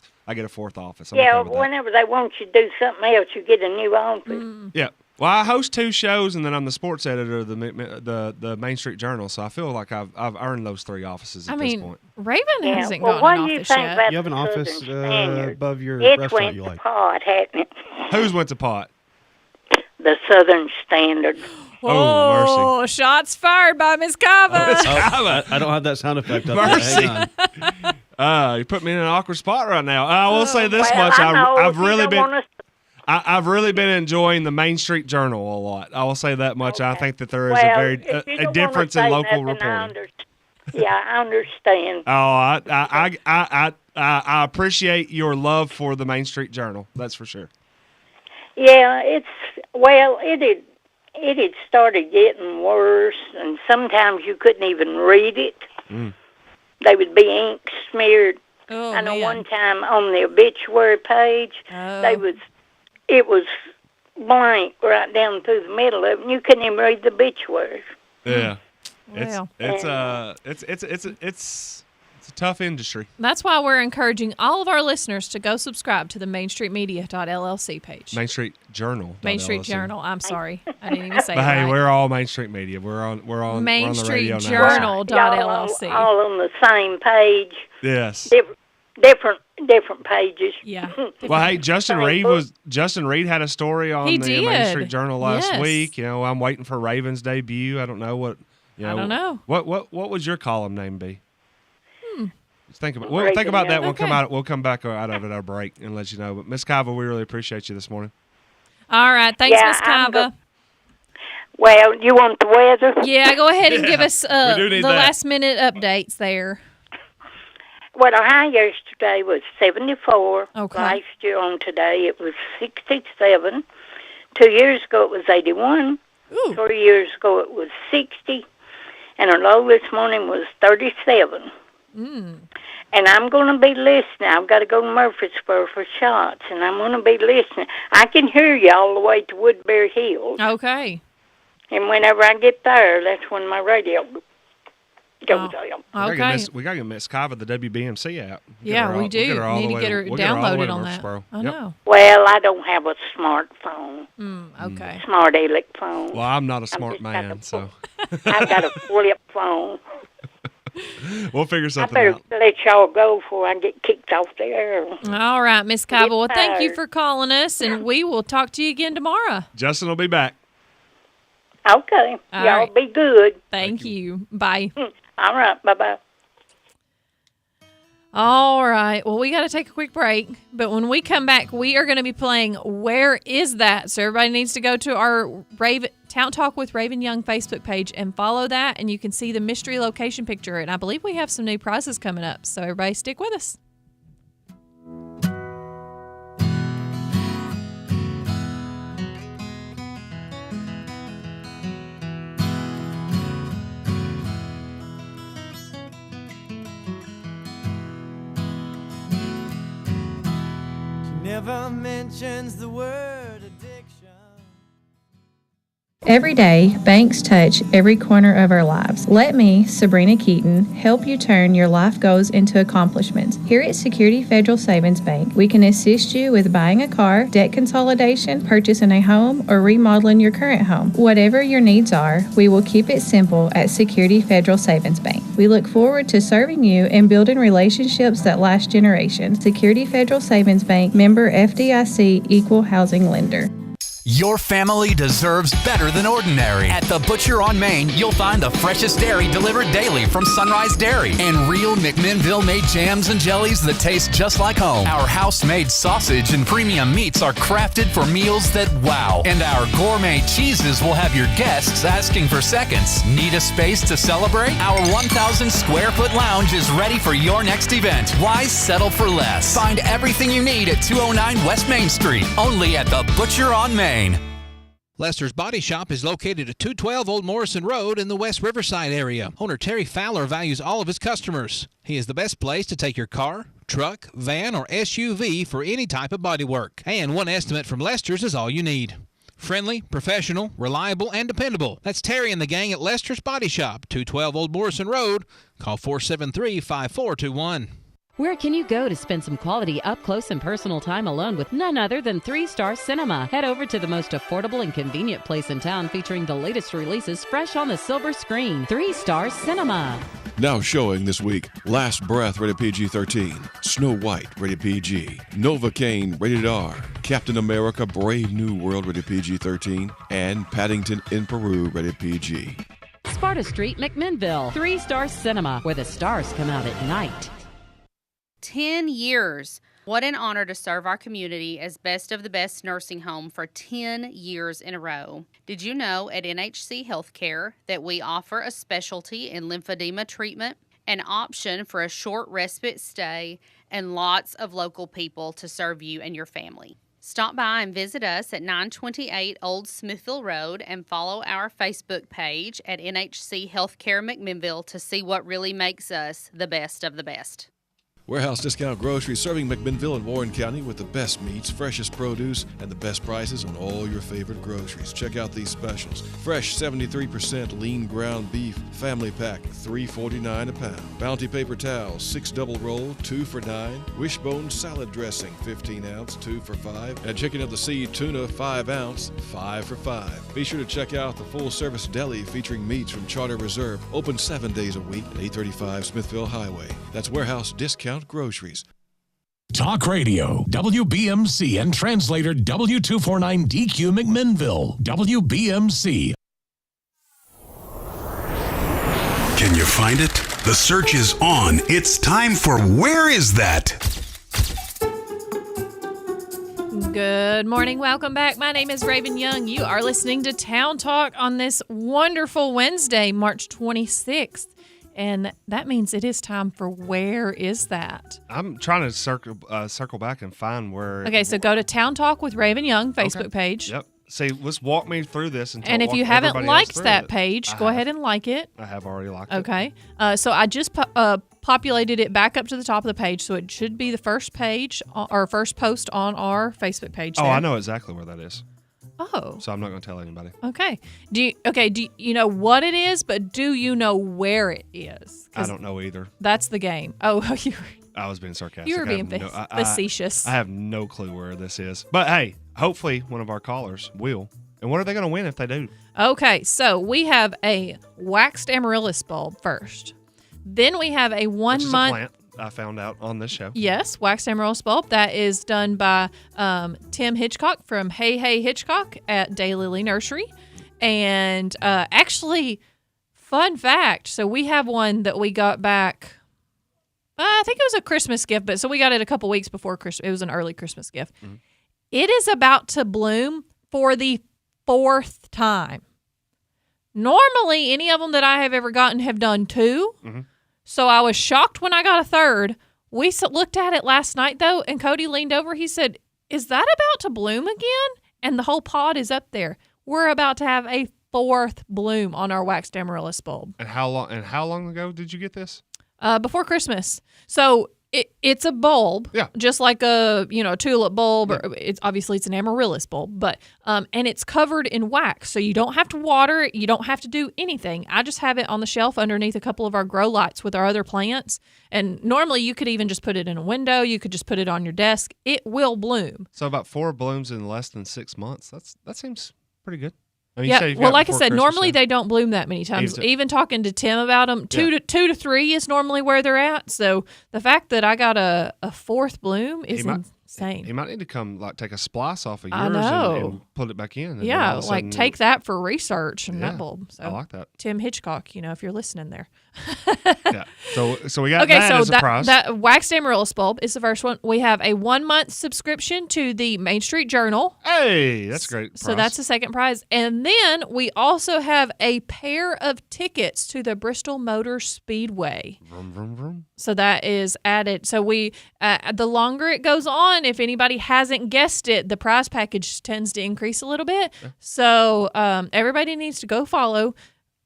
office. I'm Yeah, okay with that. whenever they want you to do something else, you get a new office. Yeah. Well, I host 2 shows, and then I'm the sports editor of the Main Street Journal. So I feel like I've earned those 3 offices at I this mean, point. Raven Yeah, hasn't well, gotten what an do you office think yet. about You have an the office Southern Standard? above your It restaurant went you to like. pot, hadn't it? Who's went to pot? The Southern Standard. Oh, shots fired by Miss Kava. I don't have that sound effect up there. Mercy. Hang on. You put me in an awkward spot right now. I will say this Well, much: I know I've you really don't been. wanna- I've really been enjoying the Main Street Journal a lot. I will say that much. I think that there is Well, a very if you don't a wanna difference say in local nothing, I reporting. Yeah, I understand. Oh, I appreciate your love for the Main Street Journal. That's for sure. Yeah, it had started getting worse, and sometimes you couldn't even read it. They would be ink smeared. I know one time on the obituary page, Oh. it was blank right down through the middle of it, and you couldn't even read the obituaries. Yeah. Well. It's a tough industry. That's why we're encouraging all of our listeners to go subscribe to the MainStreetMedia.llc page. Main Street Journal. Main Street Journal. I'm sorry. I didn't even say But it hey, right. we're all Main Street Media. We're on we're on the radio now. MainStreetJournal.llc. All on the same page. Yes. Different pages. Yeah. Well, hey, Justin Reed had a story on He the Main did. Street Journal last Yes. week. You know, I'm waiting for Raven's debut. I don't know what. You know, I don't know. What would your column name be? Just think about. We'll Raven, think about that. yeah. We'll come out. We'll come back out of it our break and let you know. But Miss Kava, we really appreciate you this morning. All right. Thanks, Yeah, Miss Kava. Well, you want the weather? Yeah, go ahead and give us we do the need that. last minute updates there. Well, our high yesterday was 74. Okay. Last year on today it was 67. 2 years ago it was 81. 3 years ago it was 60. And our low this morning was 37. Mm. And I'm going to be listening. I've got to go to Murfreesboro for shots, and I'm going to be listening. I can hear you all the way to Woodbury Hills. Okay. And whenever I get there, that's when my radio goes on. We got to get Miss Kava the WBMC app. Yeah, we do. We'll Need to get her downloaded on that. I know. Well, I don't have a smartphone. Okay. Smart aleck phone. Well, I'm not a smart man, so I've got a flip phone. we'll figure I something better out. let y'all go before I get kicked off the air. All right, Miss Kava. Well, thank you tired. for calling us, and we will talk to you again tomorrow. Justin will be back. Okay. All y'all right. be good. Thank you. Bye. All right. Bye-bye. All right. Well, we got to take a quick break, but when we come back, we are going to be playing Where Is That? So everybody needs to go to our Town Talk with Raven Young Facebook page and follow that, and you can see the mystery location picture. And I believe we have some new prizes coming up, so everybody stick with us. Never mentions the word addiction. Every day, banks touch every corner of our lives. Let me, Sabrina Keaton, help you turn your life goals into accomplishments. Here at Security Federal Savings Bank, we can assist you with buying a car, debt consolidation, purchasing a home, or remodeling your current home. Whatever your needs are, we will keep it simple at Security Federal Savings Bank. We look forward to serving you and building relationships that last generations. Security Federal Savings Bank, member FDIC, equal housing lender. Your family deserves better than ordinary. At the Butcher on Main, you'll find the freshest dairy delivered daily from Sunrise Dairy and real McMinnville-made jams and jellies that taste just like home. Our house-made sausage and premium meats are crafted for meals that wow. And our gourmet cheeses will have your guests asking for seconds. Need a space to celebrate? Our 1,000 square foot lounge is ready for your next event. Why settle for less? Find everything you need at 209 West Main Street, only at the Butcher on Main. Lester's Body Shop is located at 212 Old Morrison Road in the West Riverside area. Owner Terry Fowler values all of his customers. He is the best place to take your car, truck, van, or SUV for any type of body work. And one estimate from Lester's is all you need. Friendly, professional, reliable, and dependable. That's Terry and the gang at Lester's Body Shop, 212 Old Morrison Road. Call 473-5421. Where can you go to spend some quality up-close and personal time alone with none other than 3 Star Cinema? Head over to the most affordable and convenient place in town featuring the latest releases fresh on the silver screen. 3 Star Cinema. Now showing this week, Last Breath rated PG-13, Snow White rated PG, Novocaine rated R, Captain America Brave New World rated PG-13, and Paddington in Peru rated PG. Sparta Street, McMinnville. 3 Star Cinema, where the stars come out at night. 10 years. What an honor to serve our community as Best of the Best Nursing Home for 10 years in a row. Did you know at NHC Healthcare that we offer a specialty in lymphedema treatment, an option for a short respite stay, and lots of local people to serve you and your family? Stop by and visit us at 928 Old Smithville Road and follow our Facebook page at NHC Healthcare McMinnville to see what really makes us the best of the best. Warehouse Discount Grocery serving McMinnville and Warren County with the best meats, freshest produce, and the best prices on all your favorite groceries. Check out these specials. Fresh 73% lean ground beef, family pack, $3.49 a pound. Bounty paper towels, 6 double roll, 2 for $9. Wishbone salad dressing, 15 ounce, 2 for $5. And chicken of the sea tuna, 5 ounce, 5 for $5. Be sure to check out the full service deli featuring meats from Charter Reserve, open 7 days a week at 835 Smithville Highway. That's Warehouse Discount Groceries. Talk Radio, WBMC, and translator W249DQ McMinnville, WBMC. Can you find it? The search is on. It's time for Where Is That? Good morning. Welcome back. My name is Raven Young. You are listening to Town Talk on this wonderful Wednesday, March 26th. And that means it is time for Where Is That? I'm trying to circle back and find where. Okay, so go to Town Talk with Raven Young Facebook page. Yep. See, let's walk me through this. And if you haven't liked that page, go ahead and like it. I have already liked it. Okay. So I just populated it back up to the top of the page, so it should be the first page or first post on our Facebook page. Oh, there. I know exactly where that is. Oh. So I'm not going to tell anybody. Okay. Do you know what it is, but do you know where it is? I don't know either. That's the game. Oh, I was being sarcastic. You were being facetious. I have no clue where this is. But hey, hopefully one of our callers will. And what are they going to win if they do? Okay, so we have a waxed amaryllis bulb first. Then we have a 1 Which is month. a plant I found out on this show. Yes, waxed amaryllis bulb. That is done by Tim Hitchcock from Hey Hey Hitchcock at Daylily Nursery. And actually, fun fact, so we have one that we got back, I think it was a Christmas gift, but so we got it a couple weeks before Christmas. It was an early Christmas gift. Mm-hmm. It is about to bloom for the 4th time. Normally, any of them that I have ever gotten have done 2. Mm-hmm. So I was shocked when I got a 3rd. We looked at it last night, though, and Cody leaned over. He said, "Is that about to bloom again?" And the whole pod is up there. We're about to have a 4th bloom on our waxed amaryllis bulb. And how long ago did you get this? Before Christmas. So it's a bulb, just like a tulip bulb, or it's an amaryllis bulb, but and it's covered in wax, so you don't have to water it, you don't have to do anything. I just have it on the shelf underneath a couple of our grow lights with our other plants, and normally you could even just put it in a window, you could just put it on your desk. It will bloom. So about 4 blooms in less than 6 months. That seems pretty good. I mean, yeah, well, like I said, normally they don't bloom that many times. Even talking to Tim about them, two to three is normally where they're at. So the fact that I got a 4th bloom is insane. He might need to come take a splice off of yours and put it back in. Yeah, take that for research and that bulb. So I like that. Tim Hitchcock, if you're listening there. Yeah. So we got that as a prize. That waxed amaryllis bulb is the first one. We have a 1 month subscription to the Main Street Journal. Hey, that's great. So that's the second prize. And then we also have a pair of tickets to the Bristol Motor Speedway. Vroom, vroom, vroom. So that is added. So we, the longer it goes on, if anybody hasn't guessed it, the prize package tends to increase a little bit. Yeah. So everybody needs to go follow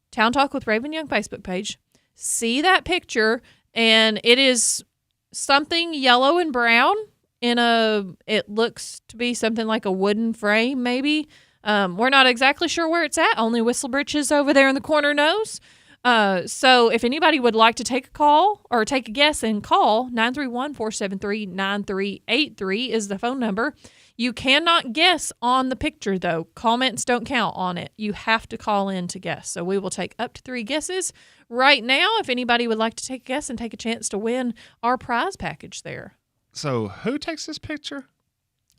Town Talk with Raven Young Facebook page. See that picture, and it is something yellow and brown it looks to be something like a wooden frame, maybe. We're not exactly sure where it's at. Only Whistle Britches over there in the corner knows. So if anybody would like to take a call or take a guess and call, 931-473-9383 is the phone number. You cannot guess on the picture, though. Comments don't count on it. You have to call in to guess. So we will take up to 3 guesses right now if anybody would like to take a guess and take a chance to win our prize package there. So who takes this picture?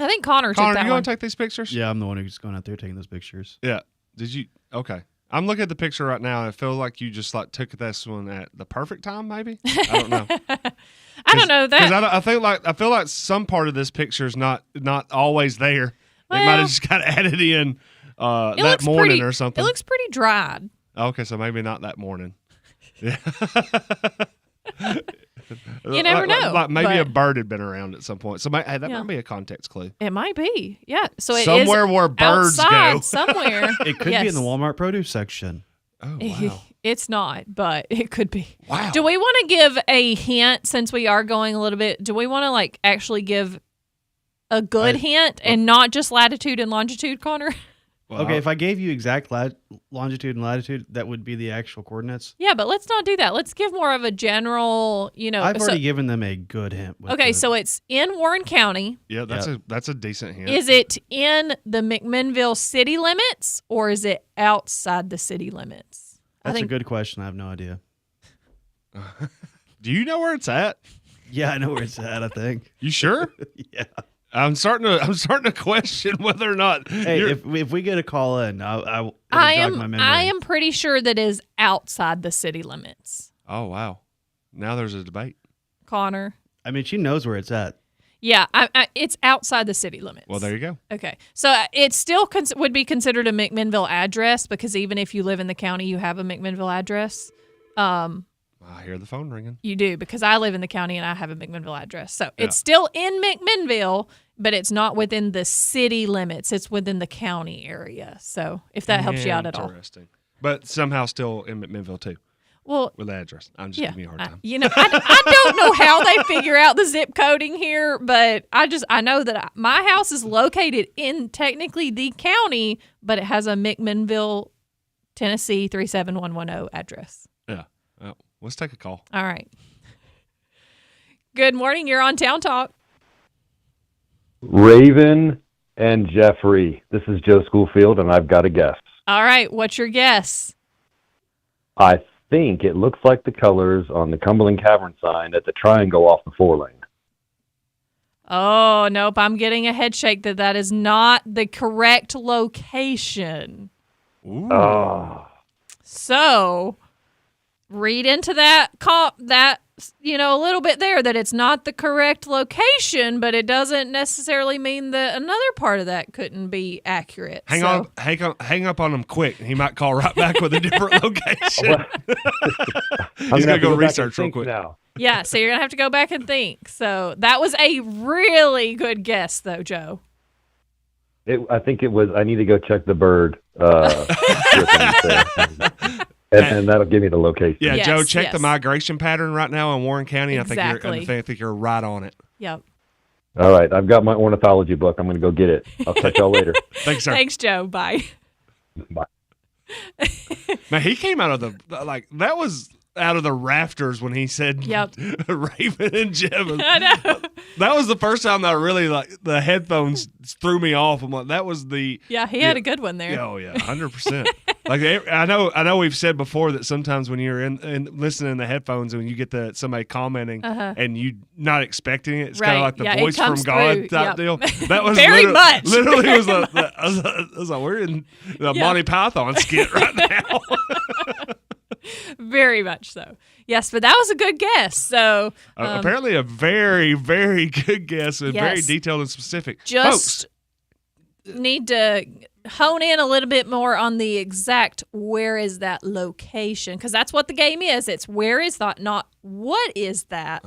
I think Connor took that Connor, you one. want to take these pictures? Yeah, I'm the one who's going out there taking those pictures. Yeah. Did you? Okay. I'm looking at the picture right now, and I feel like you just took this one at the perfect time, maybe? I don't know. I don't know that. Because I feel like some part of this picture is not always there. They might have just got added in that morning or something. It looks pretty dried. Okay, so maybe not that morning. Yeah. You never know. Maybe a bird had been around at some point. So that might be a context clue. It might be. Yeah. So it somewhere is where birds outside, go. Somewhere. It could be in the Walmart produce section. Oh, wow. It's not, but it could be. Wow. Do we want to give a hint since we are going a little bit? Do we want to like actually give a good hint and not just latitude and longitude, Connor? Well, okay, if I gave you exact longitude and latitude, that would be the actual coordinates. Yeah, but let's not do that. Let's give more of a general, I've already given them a good hint. Okay, so it's in Warren County. Yeah, that's a decent hint. Is it in the McMinnville city limits or is it outside the city limits? That's a good question. I have no idea. Do you know where it's at? Yeah, I know where it's at, I think. You sure? Yeah. I'm starting to question whether or not. Hey, if we get a call in, I am pretty sure that is outside the city limits. Oh wow! Now there's a debate. Connor. I mean, she knows where it's at. Yeah, it's outside the city limits. Well, there you go. Okay, so it still would be considered a McMinnville address because even if you live in the county, you have a McMinnville address. I hear the phone ringing. You do, because I live in the county and I have a McMinnville address. So it's still in McMinnville, but it's not within the city limits. It's within the county area. So if that helps you out at all. Interesting. But somehow still in McMinnville too. Well, with the address. I'm just giving you a hard time. I don't know how they figure out the zip coding here, but I know that my house is located in technically the county, but it has a McMinnville, Tennessee 37110 address. Yeah. Well, let's take a call. All right. Good morning. You're on Town Talk. Raven and Jeffrey. This is Joe Schoolfield, and I've got a guess. All right. What's your guess? I think it looks like the colors on the Cumberland Cavern sign at the triangle off the 4-lane. Oh, nope. I'm getting a head shake that is not the correct location. Ooh. Oh. So, read into that a little bit there that it's not the correct location, but it doesn't necessarily mean that another part of that couldn't be accurate. Hang up on him quick. He might call right back with a different location. He's going to go research real quick now. Yeah, so you're going to have to go back and think. So that was a really good guess, though, Joe. I think it was, I need to go check the bird. And that'll give me the location. Yeah, yes, Joe, check the migration pattern right now in Warren County. Exactly. I think you're right on it. Yep. All right, I've got my ornithology book. I'm going to go get it. I'll catch y'all later. Thanks, sir. Thanks, Joe. Bye. Bye. Man, he came out of that was out of the rafters when he said Raven and Jim. I know. That was the first time that I really the headphones threw me off. I'm like, that was the he had a good one there. Oh yeah, 100%. Like I know we've said before that sometimes when you're in listening to the headphones and when you get somebody commenting and you not expecting it, it's kind of like the voice from God type deal. That was very much. Literally was I was like, we're in the Monty Python skit right now. Very much so. Yes, but that was a good guess. So apparently a very, very good guess and very detailed and specific. Just need to hone in a little bit more on the exact where is that location, because that's what the game is. It's where is that, not what is that,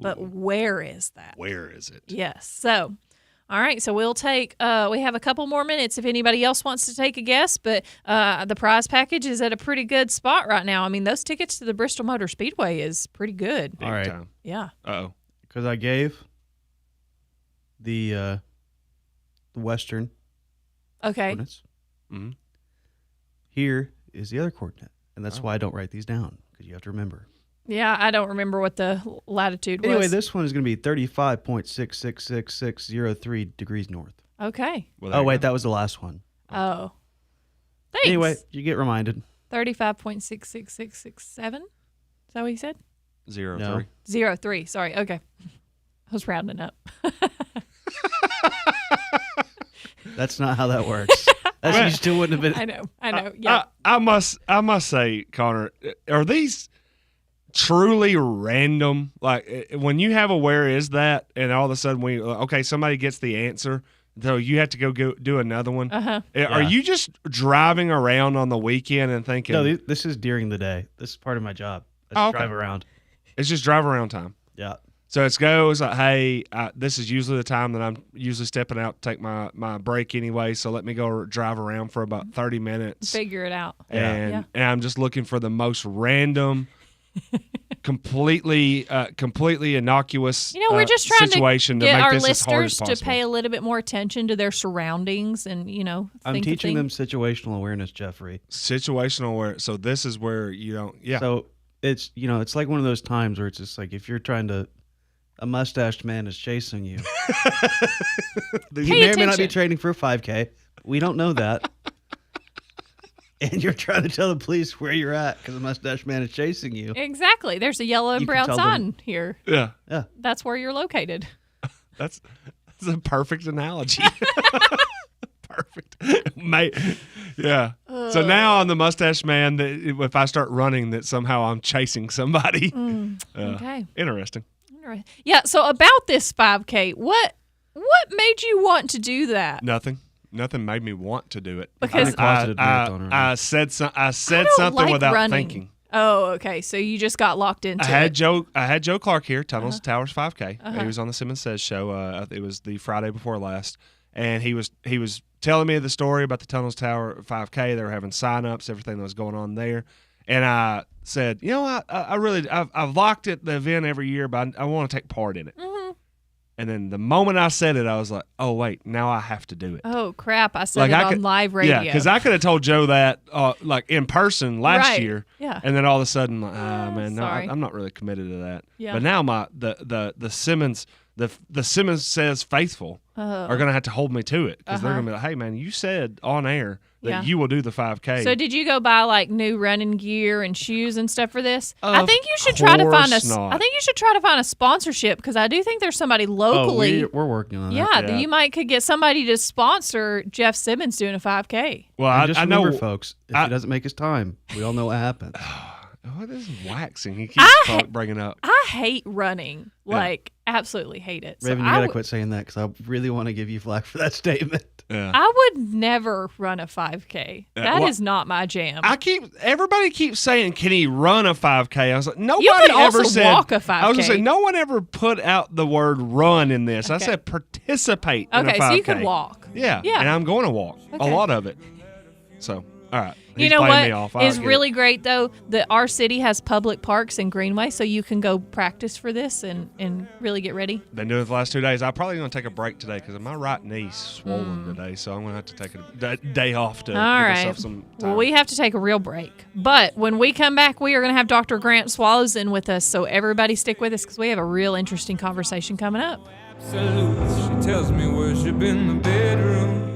but where is that? Where is it? Yes. So all right, so we'll take, we have a couple more minutes if anybody else wants to take a guess, but the prize package is at a pretty good spot right now. I mean, those tickets to the Bristol Motor Speedway is pretty good. All right. Time. Yeah. Uh-oh. Because I gave the Western coordinates. Mm-hmm. Here is the other coordinate, and that's why I don't write these down, because you have to remember. Yeah, I don't remember what the latitude was. Anyway, this one is going to be 35.666603 degrees north. Okay. Well, wait, that was the last one. Oh. Thanks. Anyway, you get reminded. 35.66667? Is that what you said? 03. 03. Sorry. Okay. I was rounding up. That's not how that works. You still wouldn't have been. I know. Yeah. I must say, Connor, are these truly random? Like when you have a where is that, and all of a sudden somebody gets the answer, so you have to go do another one. Are you just driving around on the weekend and thinking? No, this is during the day. This is part of my job. Drive around. It's just drive around time. Yeah. So it goes like, hey, this is usually the time that I'm usually stepping out to take my break anyway. So let me go drive around for about 30 minutes. Figure it out. And I'm just looking for the most random, completely innocuous we're just trying situation to get make our this as hard as listeners to possible. pay a little bit more attention to their surroundings and, I'm think of teaching them things. situational awareness, Jeffrey. Situational awareness. So this is where you don't. Yeah. So it's it's like one of those times where it's just like if you're trying to. A mustached man is chasing you. You may or may not be training for a 5K. We don't know that. And you're trying to tell the police where you're at because a mustached man is chasing you. Exactly. There's a yellow and You can brown tell sign them- here. Yeah. Yeah. That's where you're located. That's a perfect analogy. Perfect. Mate. Yeah. So now I'm the mustache man that if I start running that somehow I'm chasing somebody. Okay. Interesting. Yeah, so about this 5K, what made you want to do that? Nothing made me want to do it. Because I said something like without running. thinking. Oh, okay. So you just got locked into I had it. Joe Clark here, Tunnels to Towers 5K. Uh-huh. He was on the Simmons Says show. It was the Friday before last, and he was telling me the story about the Tunnels Tower 5K. They were having sign-ups, everything that was going on there, and I said, I've locked it the event every year, but I want to take part in it. Mm-hmm. And then the moment I said it, I was like, oh wait, now I have to do it. Oh crap! I said it on live radio. Yeah, because I could have told Joe that like in person last Right. year. Yeah. And then all of a sudden, like, man, no, sorry. I'm not really committed to that. Yeah. But now the Simmons the Simmons Says faithful are going to have to hold me to it because they're going to be like, hey man, you said on air that Yeah. you will do the 5K. So did you go buy like new running gear and shoes and stuff for this? I Of think you should try to find course not. I think you should try to find a sponsorship because I do think there's somebody locally. we're working on that. Yeah, you might could get somebody to sponsor Jeff Simmons doing a 5K. Well, And just I remember, know, folks, if he doesn't make his time, we all know what happens. Oh, this is waxing. He keeps bringing up. I hate running. Like, absolutely hate it. So Raven, you I got to would- quit saying that because I really want to give you flack for that statement. Yeah. I would never run a 5K. That is not my jam. Everybody keeps saying, "Can he run a 5K?" I was like, nobody could ever also said. walk a I was gonna 5K. say no one ever put out the word "run" in this. I Okay. said participate. in a Okay, 5K. so you could walk. Yeah, Yeah. and I'm going to walk Okay. a lot of it. So, all right. You He's know playing what me off. I is get it. really great though? That our city has public parks and greenway, so you can go practice for this and really get ready. Been doing it the last 2 days. I'm probably going to take a break today because my right knee's swollen today, so I'm going to have to take a day off to All give right. myself some time. Well, we have to take a real break. But when we come back, we are going to have Dr. Grant Swallows in with us. So everybody stick with us because we have a real interesting conversation coming up. She tells me worship in the bedroom.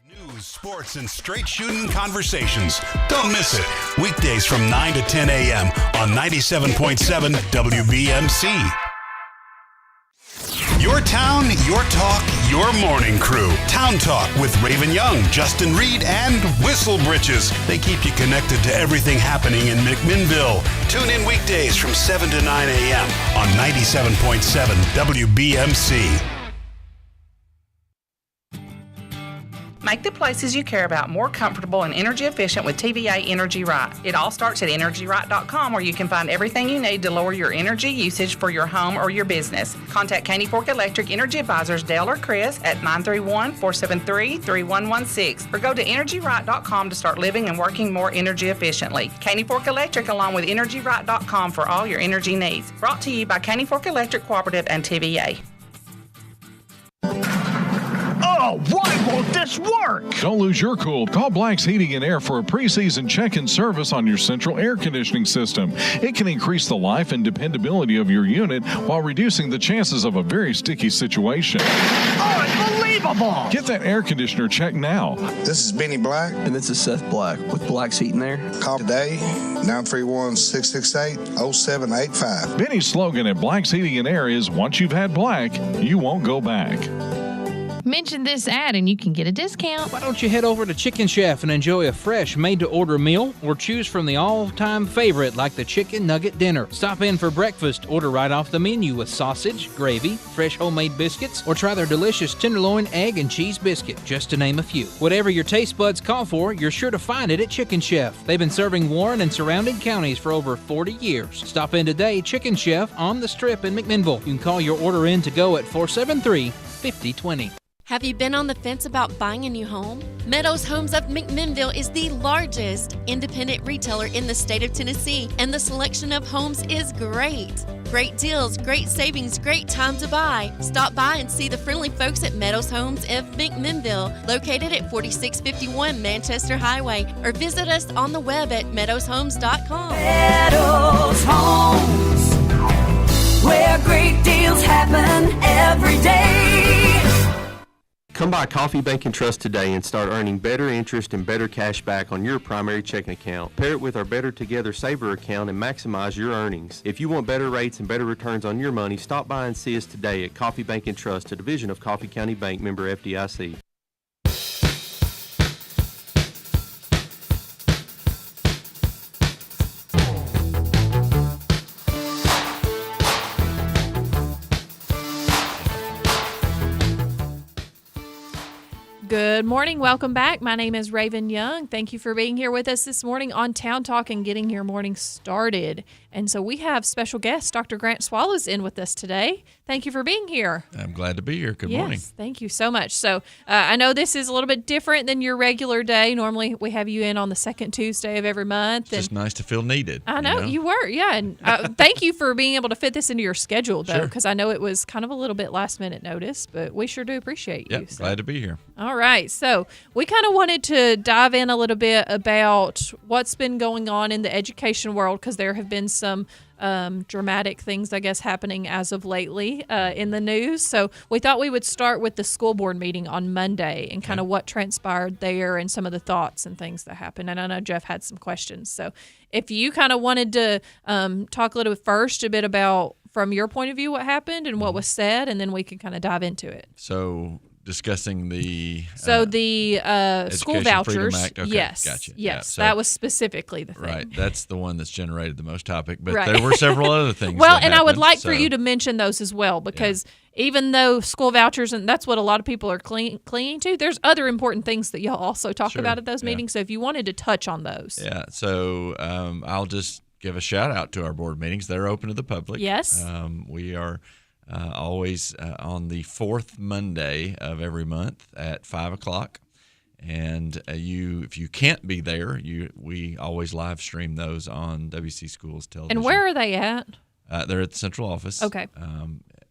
News, sports, and straight shooting conversations. Don't miss it. Weekdays from 9 to 10 a.m. on 97.7 WBMC. Your town, your talk, your morning crew. Town Talk with Raven Young, Justin Reed, and Whistle Britches. They keep you connected to everything happening in McMinnville. Tune in weekdays from 7 to 9 a.m. on 97.7 WBMC. Make the places you care about more comfortable and energy efficient with TVA Energy Right. It all starts at EnergyRight.com, where you can find everything you need to lower your energy usage for your home or your business. Contact Caney Fork Electric Energy Advisors Dale or Chris at 931-473-3116 or go to EnergyRight.com to start living and working more energy efficiently. Caney Fork Electric along with EnergyRight.com for all your energy needs. Brought to you by Caney Fork Electric Cooperative and TVA. Oh, why won't this work? Don't lose your cool. Call Black's Heating and Air for a preseason check-in service on your central air conditioning system. It can increase the life and dependability of your unit while reducing the chances of a very sticky situation. Unbelievable! Get that air conditioner checked now. This is Benny Black. And this is Seth Black with Black's Heating and Air. Call today, 931-668-0785. Benny's slogan at Black's Heating and Air is, once you've had Black, you won't go back. Mention this ad and you can get a discount. Why don't you head over to Chicken Chef and enjoy a fresh made-to-order meal, or choose from the all-time favorite like the Chicken Nugget Dinner. Stop in for breakfast, order right off the menu with sausage, gravy, fresh homemade biscuits, or try their delicious tenderloin, egg, and cheese biscuit, just to name a few. Whatever your taste buds call for, you're sure to find it at Chicken Chef. They've been serving Warren and surrounding counties for over 40 years. Stop in today, Chicken Chef on the Strip in McMinnville. You can call your order in to go at 473-5020. Have you been on the fence about buying a new home? Meadows Homes of McMinnville is the largest independent retailer in the state of Tennessee, and the selection of homes is great. Great deals, great savings, great time to buy. Stop by and see the friendly folks at Meadows Homes of McMinnville, located at 4651 Manchester Highway, or visit us on the web at meadowshomes.com. Meadows Homes, where great deals happen every day. Come by Coffee Bank and Trust today and start earning better interest and better cash back on your primary checking account. Pair it with our Better Together Saver account and maximize your earnings. If you want better rates and better returns on your money, stop by and see us today at Coffee Bank and Trust, a division of Coffee County Bank, member FDIC. Good morning. Welcome back. My name is Raven Young. Thank you for being here with us this morning on Town Talk and getting your morning started. And so we have special guest, Dr. Grant Swallows, in with us today. Thank you for being here. I'm glad to be here. Good morning. Yes, thank you so much. So I know this is a little bit different than your regular day. Normally we have you in on the second Tuesday of every month. It's just nice to feel needed. I know, you were, yeah. And thank you for being able to fit this into your schedule, though, because I know it was kind of a little bit last minute notice, but we sure do appreciate you. So. Glad to be here. All right. So we kind of wanted to dive in a little bit about what's been going on in the education world, because there have been some dramatic things, I guess, happening as of lately in the news. So we thought we would start with the school board meeting on Monday and kind of what transpired there and some of the thoughts and things that happened. And I know Jeff had some questions. So if you kind of wanted to talk a little bit first a bit about, from your point of view, what happened and what was said, and then we can kind of dive into it. So discussing the school vouchers. Act. Okay, yes, gotcha. yes, yeah, so, that was specifically the thing. Right, that's the one that's generated the most topic. But there were several other things. Well, that and happened, I would like for you to mention those as well, because even though school vouchers, and that's what a lot of people are clinging to, there's other important things that y'all also talk about at those meetings. So if you wanted to touch on those, So I'll just give a shout out to our board meetings. They're open to the public. Yes, we are. Always on the fourth Monday of every month at 5:00, and if you can't be there, we always live stream those on WC Schools television. And where are they at? They're at the central office. Okay.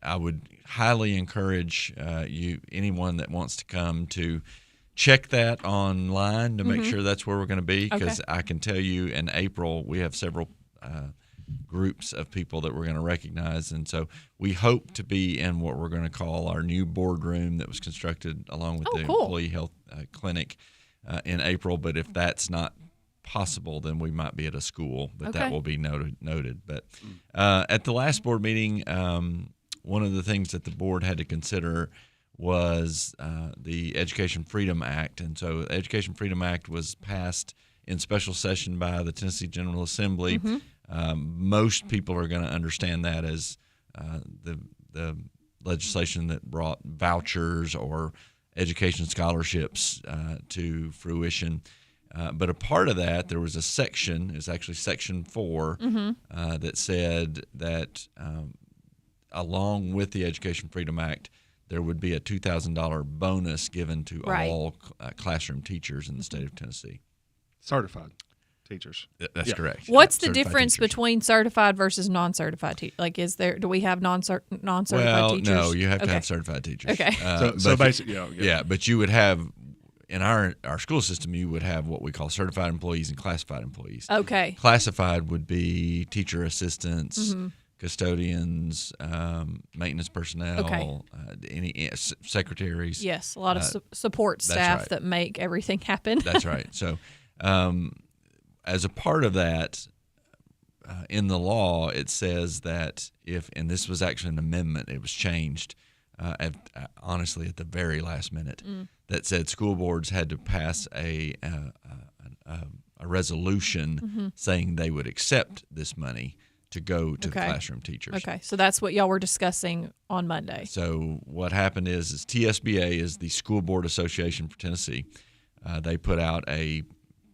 I would highly encourage anyone that wants to come to check that online to make sure that's where we're going to be, because I can tell you in April we have several groups of people that we're going to recognize. And so we hope to be in what we're going to call our new boardroom that was constructed along with the Employee Health Clinic in April. But if that's not possible, then we might be at a school, but that will be noted. But at the last board meeting, one of the things that the board had to consider was the Education Freedom Act. And so the Education Freedom Act was passed in special session by the Tennessee General Assembly. Most people are going to understand that as the legislation that brought vouchers or education scholarships to fruition. But a part of that, there was a section, it's actually Section 4, that said that along with the Education Freedom Act, there would be a $2,000 bonus given to all classroom teachers in the state of Tennessee. Certified teachers. That's correct. What's the difference between certified versus non-certified teachers? Like, do we have non-certified teachers? No, you have to have certified teachers. Okay. So basically, but you would have, in our school system, you would have what we call certified employees and classified employees. Okay. Classified would be teacher assistants, custodians, maintenance personnel, any secretaries. Yes, a lot of support staff that make everything happen. That's right. So as a part of that, in the law, it says that if, and this was actually an amendment, it was changed, honestly, at the very last minute, that said school boards had to pass a resolution saying they would accept this money to go to the classroom teachers. Okay, so that's what y'all were discussing on Monday. So what happened is TSBA is the School Board Association for Tennessee. They put out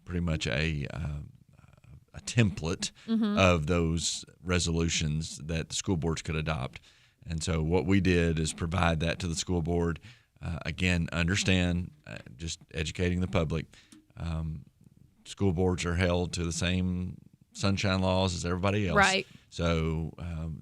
pretty much a template of those resolutions that the school boards could adopt. And so what we did is provide that to the school board. Again, understand, just educating the public, school boards are held to the same sunshine laws as everybody else. Right. So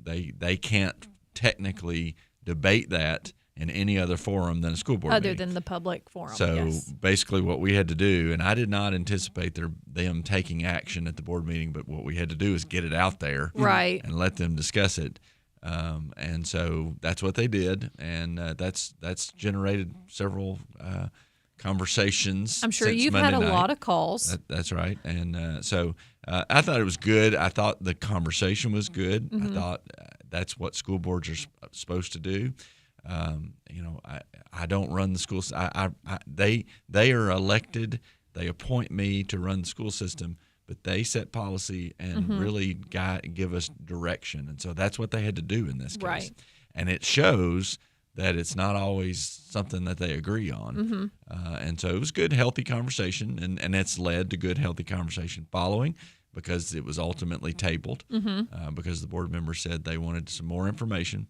they can't technically debate that in any other forum than a school board Other meeting. than the public forum. So basically what we had to do, and I did not anticipate them taking action at the board meeting, but what we had to do is get it out there and let them discuss it. And so that's what they did, and that's generated several conversations. I'm sure since you've Monday had a night. lot of calls. That's right. And so I thought it was good. I thought the conversation was good. I thought that's what school boards are supposed to do. I don't run the schools. They are elected. They appoint me to run the school system, but they set policy and really give us direction. And so that's what they had to do in this case. Right. And it shows that it's not always something that they agree on. And so it was good, healthy conversation, and it's led to good, healthy conversation following, because it was ultimately tabled because the board members said they wanted some more information.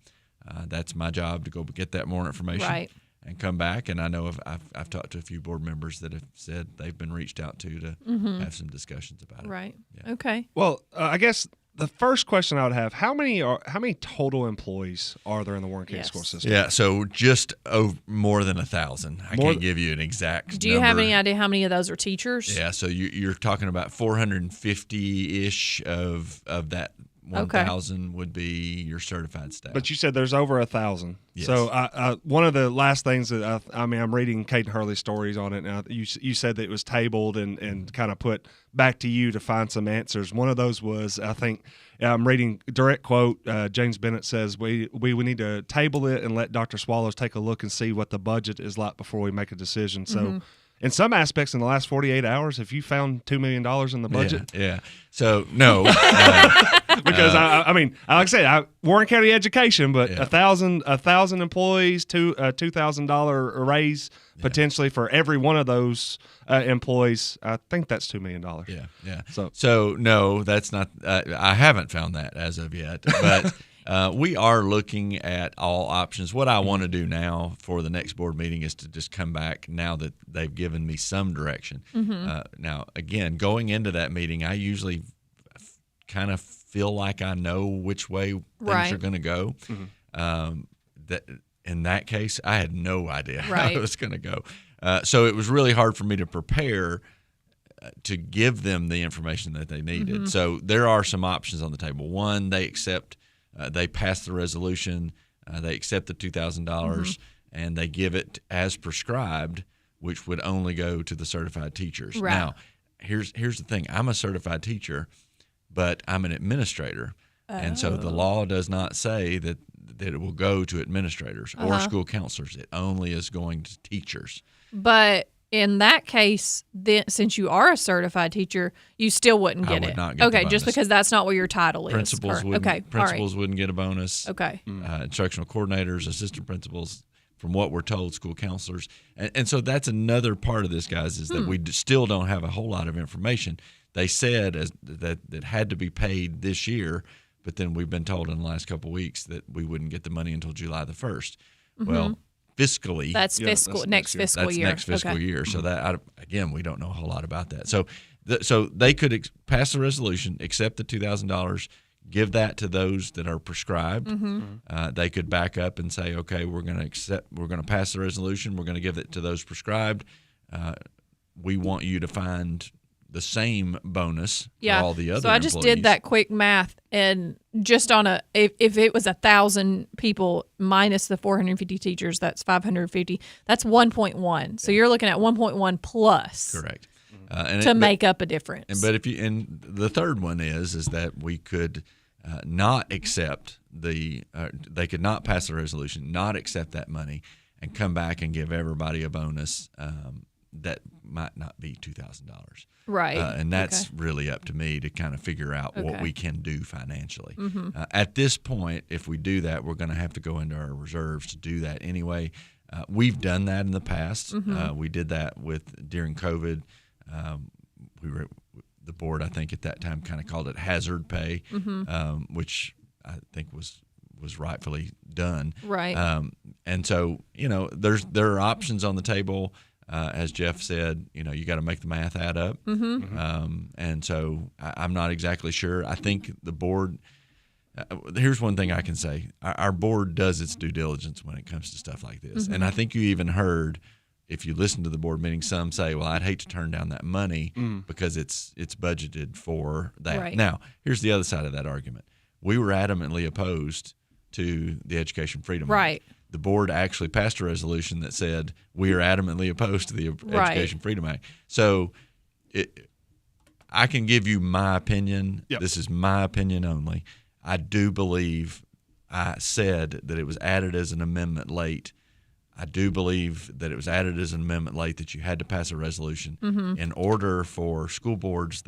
That's my job to go get that more information and come back. And I know I've talked to a few board members that have said they've been reached out to have some discussions about it. Right. Yeah. Okay. Well, I guess the first question I would have: how many total employees are there in the Warren County School System? Yeah, so just more than 1,000. I can't give you an exact. Do you have any idea how many of those are teachers? Yeah, so you're talking about 450-ish of that 1,000 would be your certified staff. But you said there's over 1,000. Yes. So one of the last things that I'm reading Caden Hurley's stories on it now. You said that it was tabled and kind of put back to you to find some answers. One of those was, I think, I'm reading direct quote. James Bennett says we need to table it and let Dr. Swallows take a look and see what the budget is like before we make a decision. So. In some aspects, in the last 48 hours, have you found $2 million in the budget? Yeah. So, no. Because, I mean, like I said, Warren County Education, but 1,000 employees, $2,000 raise potentially for every one of those employees. I think that's $2 million. Yeah. So no, that's not. I haven't found that as of yet, but. We are looking at all options. What I want to do now for the next board meeting is to just come back now that they've given me some direction. Now, again, going into that meeting, I usually kind of feel like I know which way things are going to go. That in that case, I had no idea how it was going to go. So it was really hard for me to prepare to give them the information that they needed. Mm-hmm. So there are some options on the table. One, they pass the resolution, they accept the $2,000, Mm-hmm. and they give it as prescribed, which would only go to the certified teachers. Right. Now, here's the thing. I'm a certified teacher, but I'm an administrator. And so the law does not say that it will go to administrators or school counselors. It only is going to teachers. But in that case, then since you are a certified teacher, you still wouldn't get it. I would not get the just bonus. because that's not what your title is. Principals wouldn't. Okay. Principals wouldn't get a bonus. Okay. Instructional coordinators, assistant principals, from what we're told, school counselors, and so that's another part of this, guys, is that we still don't have a whole lot of information. They said that had to be paid this year, but then we've been told in the last couple of weeks that we wouldn't get the money until July the 1st. Mm-hmm. Well, fiscally, That's next fiscal year. Next fiscal Okay. year. So that again, we don't know a whole lot about that. So so they could pass the resolution, accept the $2,000, give that to those that are prescribed. Mm-hmm. They could back up and say, okay, we're going to pass the resolution. We're going to give it to those prescribed. We want you to find the same bonus for all the other So I just employees. did that quick math, and just on if it was 1,000 people minus the 450 teachers, that's 550. That's 1.1. So you're looking at 1.1 plus. Correct. Make up a difference. But the third one is that we could not accept they could not pass the resolution, not accept that money, and come back and give everybody a bonus that might not be $2,000. Right. And that's really up to me to kind of figure out what Okay. we can do financially. Mm-hmm. At this point, if we do that, we're going to have to go into our reserves to do that anyway. We've done that in the past. Mm-hmm. We did that during COVID. The board, I think, at that time kind of called it hazard pay, Mm-hmm. which I think was rightfully done. Right. And so, there are options on the table. As Jeff said, you got to make the math add up. Mm-hmm. And so I'm not exactly sure. I think the board, here's one thing I can say. Our board does its due diligence when it comes to stuff like this. Mm-hmm. And I think you even heard, if you listen to the board meeting, some say, well, I'd hate to turn down that money because it's budgeted for that. Right. Now, here's the other side of that argument. We were adamantly opposed to the Education Freedom Act. Right. The board actually passed a resolution that said we are adamantly opposed to the Right. Education Freedom Act. So I can give you my opinion. Yep. This is my opinion only. I do believe I said that it was added as an amendment late. I do believe that it was added as an amendment late that you had to pass a resolution in order for school boards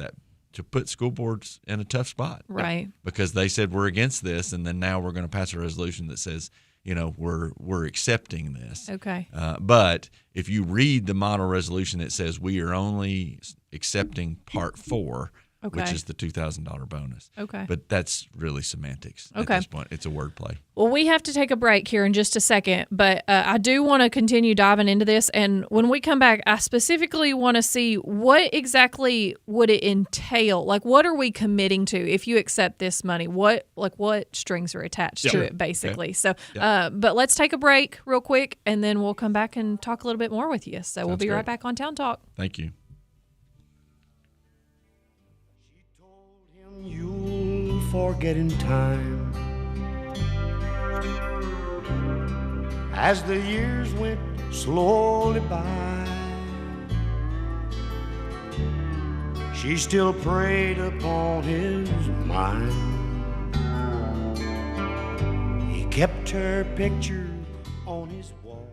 to put school boards in a tough spot. Right. Because they said we're against this, and then now we're going to pass a resolution that says, we're accepting this. Okay. But if you read the model resolution, it says we are only accepting Part 4, which Okay. is the $2,000 bonus. Okay. But that's really semantics at Okay. this point. It's a wordplay. Well, we have to take a break here in just a second, but I do want to continue diving into this. And when we come back, I specifically want to see what exactly would it entail? Like, what are we committing to if you accept this money? What strings are attached to it, basically? Okay. So, Yep. but let's take a break real quick, and then we'll come back and talk a little bit more with you. So we'll Sounds be right great. back on Town Talk. Thank you. You'll forget in time. As the years went slowly by, she still preyed upon his mind. He kept her picture on his wall.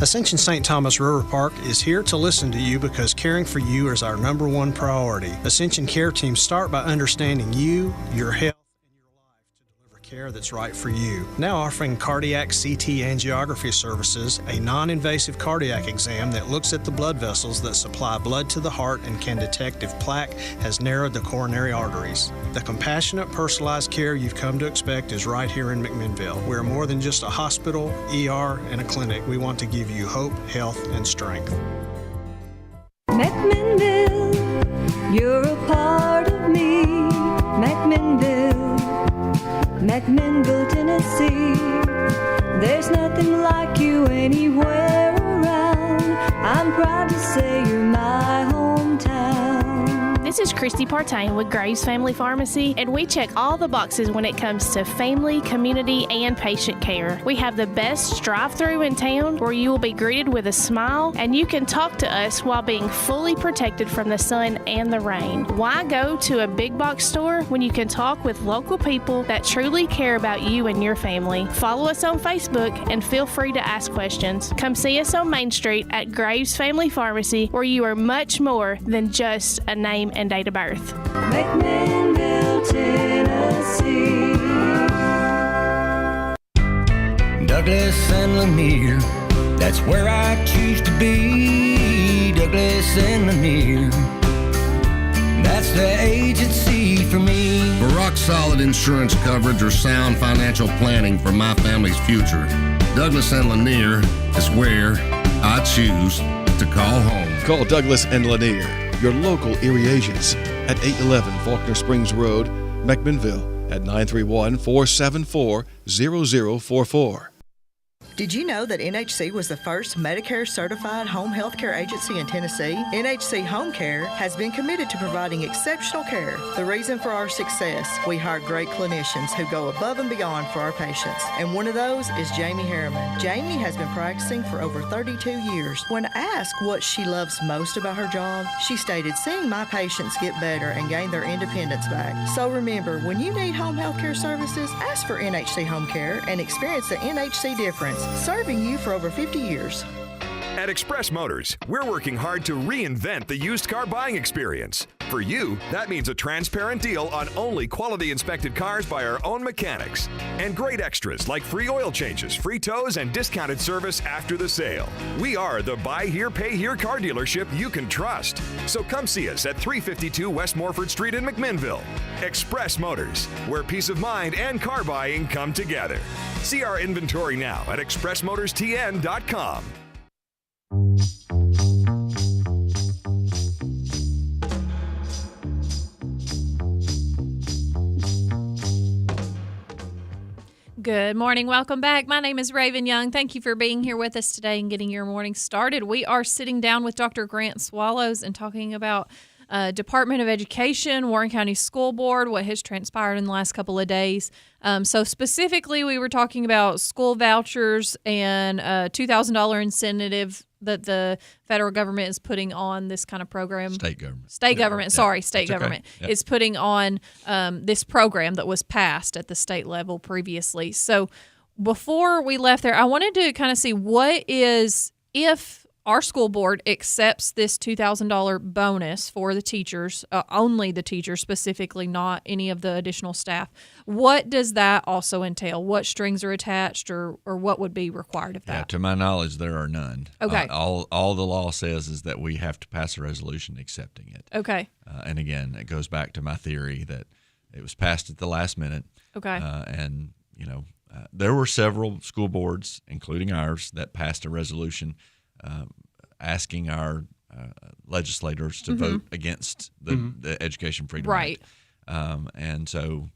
Ascension St. Thomas River Park is here to listen to you because caring for you is our #1 priority. Ascension care teams start by understanding you, your health, and your life to deliver care that's right for you. Now offering cardiac CT angiography services, a non-invasive cardiac exam that looks at the blood vessels that supply blood to the heart and can detect if plaque has narrowed the coronary arteries. The compassionate, personalized care you've come to expect is right here in McMinnville. We're more than just a hospital, ER, and a clinic. We want to give you hope, health, and strength. McMinnville, you're a part of me. McMinnville, McMinnville, Tennessee. There's nothing like you anywhere around. I'm proud to say you're my hometown. This is Christy Partain with Graves Family Pharmacy, and we check all the boxes when it comes to family, community, and patient care. We have the best drive-thru in town where you will be greeted with a smile, and you can talk to us while being fully protected from the sun and the rain. Why go to a big box store when you can talk with local people that truly care about you and your family? Follow us on Facebook and feel free to ask questions. Come see us on Main Street at Graves Family Pharmacy, where you are much more than just a name and date of birth. McMinnville, Tennessee. Douglas and Lanier, that's where I choose to be. Douglas and Lanier, that's the agency for me. For rock-solid insurance coverage or sound financial planning for my family's future, Douglas and Lanier is where I choose to call home. Call Douglas and Lanier, your local Erie agents, at 811 Faulkner Springs Road, McMinnville, at 931-474-0044. Did you know that NHC was the first Medicare-certified home health care agency in Tennessee? NHC Home Care has been committed to providing exceptional care. The reason for our success, we hire great clinicians who go above and beyond for our patients. And one of those is Jamie Harriman. Jamie has been practicing for over 32 years. When asked what she loves most about her job, she stated, seeing my patients get better and gain their independence back. So remember, when you need home health care services, ask for NHC Home Care and experience the NHC difference. Serving you for over 50 years. At Express Motors, we're working hard to reinvent the used car buying experience. For you, that means a transparent deal on only quality inspected cars by our own mechanics. And great extras like free oil changes, free tows, and discounted service after the sale. We are the buy here, pay here car dealership you can trust. So come see us at 352 West Morford Street in McMinnville. Express Motors, where peace of mind and car buying come together. See our inventory now at expressmotorstn.com. Good morning. Welcome back. My name is Raven Young. Thank you for being here with us today and getting your morning started. We are sitting down with Dr. Grant Swallows and talking about Department of Education, Warren County School Board, what has transpired in the last couple of days. So specifically, we were talking about school vouchers and $2,000 incentive that the federal government is putting on this kind of program. State government is putting on this program that was passed at the state level previously. So before we left there, I wanted to kind of see what is, if our school board accepts this $2,000 bonus for the teachers, only the teachers specifically, not any of the additional staff. What does that also entail? What strings are attached, or what would be required of that? Yeah, to my knowledge, there are none. Okay. All the law says is that we have to pass a resolution accepting it. Okay. And again, it goes back to my theory that it was passed at the last minute. Okay. And there were several school boards, including ours, that passed a resolution asking our legislators to vote against the Education Freedom Act. And so,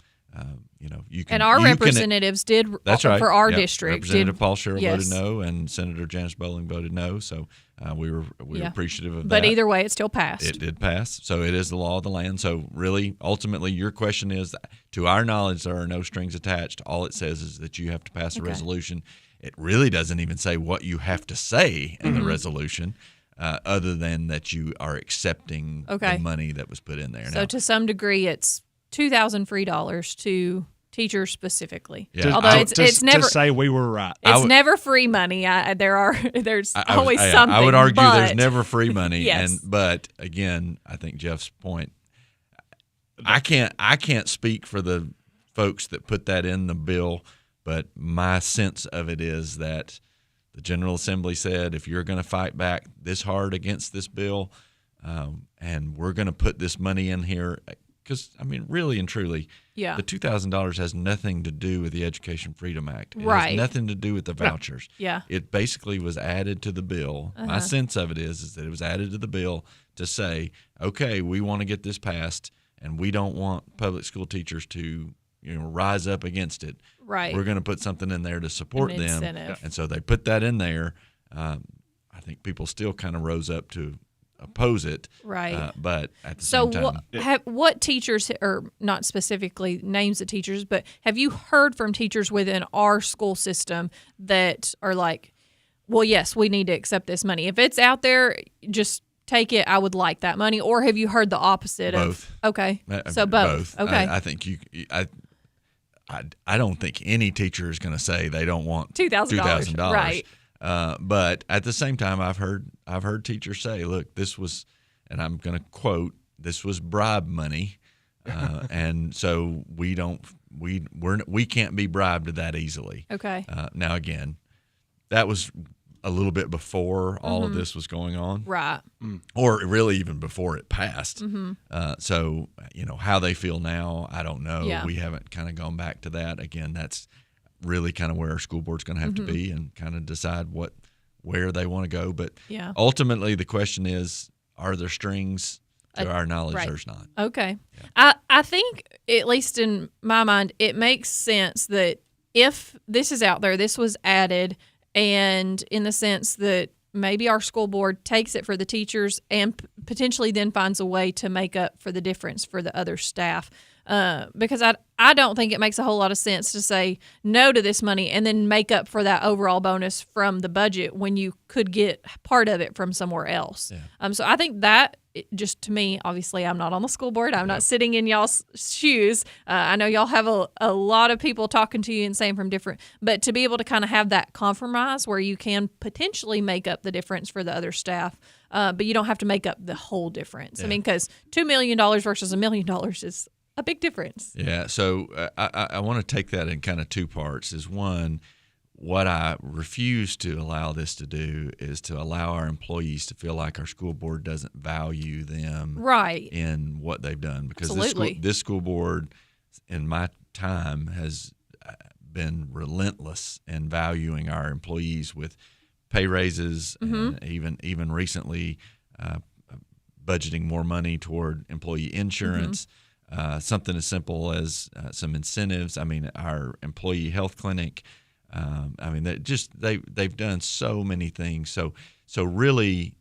you can. And our representatives did. That's right. For our district. Representative Paul Sherrill voted no, and Senator Janice Bowling voted no. So we were appreciative of that. But either way, it still passed. It did pass. So it is the law of the land. So really, ultimately, your question is, to our knowledge, there are no strings attached. All it says is that you have to pass a resolution. It really doesn't even say what you have to say in the resolution, other than that you are accepting the money that was put in there. So now, to some degree, it's $2,000 free dollars to teachers specifically. Yeah. Although it's never to say we were right. It's never free money. There's always something. I would argue there's never free money. Yes. But again, I think Jeff's point. I can't speak for the folks that put that in the bill. But my sense of it is that the General Assembly said, if you're going to fight back this hard against this bill, and we're going to put this money in here, because, really and truly, the $2,000 has nothing to do with the Education Freedom Act. It has nothing to do with the vouchers. Yeah. It basically was added to the bill. My sense of it is that it was added to the bill to say, okay, we want to get this passed, and we don't want public school teachers to rise up against it. Right. We're going to put something in there to support them. Incentive. And so they put that in there. I think people still kind of rose up to oppose it. Right. But at the So same time, what teachers, or not specifically names of teachers, but have you heard from teachers within our school system that are like, well, yes, we need to accept this money. If it's out there, just take it. I would like that money. Or have you heard the opposite? Both. Okay. So both. Okay. I think I don't think any teacher is going to say they don't want $2,000. Right. But at the same time, I've heard teachers say, "Look, this was," and I'm going to quote, "This was bribe money," and so we can't be bribed that easily. Okay. Now again, that was a little bit before all of Mhm. this was going on, Right. or really even before it passed. Mhm. So how they feel now, I don't know. Yeah. We haven't kind of gone back to that. Again, that's really kind of where our school board's going to have Mhm. to be and kind of decide where they want to go. But Yeah. ultimately, the question is, are there strings? To our knowledge, right. there's not. Okay. I think, at least in my mind, it makes sense that if this is out there, this was added, and in the sense that maybe our school board takes it for the teachers and potentially then finds a way to make up for the difference for the other staff. Because I don't think it makes a whole lot of sense to say no to this money and then make up for that overall bonus from the budget when you could get part of it from somewhere else. So I think that, just to me, obviously I'm not on the school board. I'm not sitting in y'all's shoes. I know y'all have a lot of people talking to you and saying from different, but to be able to kind of have that compromise where you can potentially make up the difference for the other staff, but you don't have to make up the whole difference. Yeah. I mean, because $2 million versus $1 million is a big difference. Yeah, so I want to take that in kind of two parts. Is one, what I refuse to allow this to do is to allow our employees to feel like our school board doesn't value them right in what they've done. Because Absolutely. this school board, in my time, has been relentless in valuing our employees with pay raises, and even recently budgeting more money toward employee insurance. Something as simple as some incentives. I mean, our employee health clinic. I mean, they've done so many things. So really,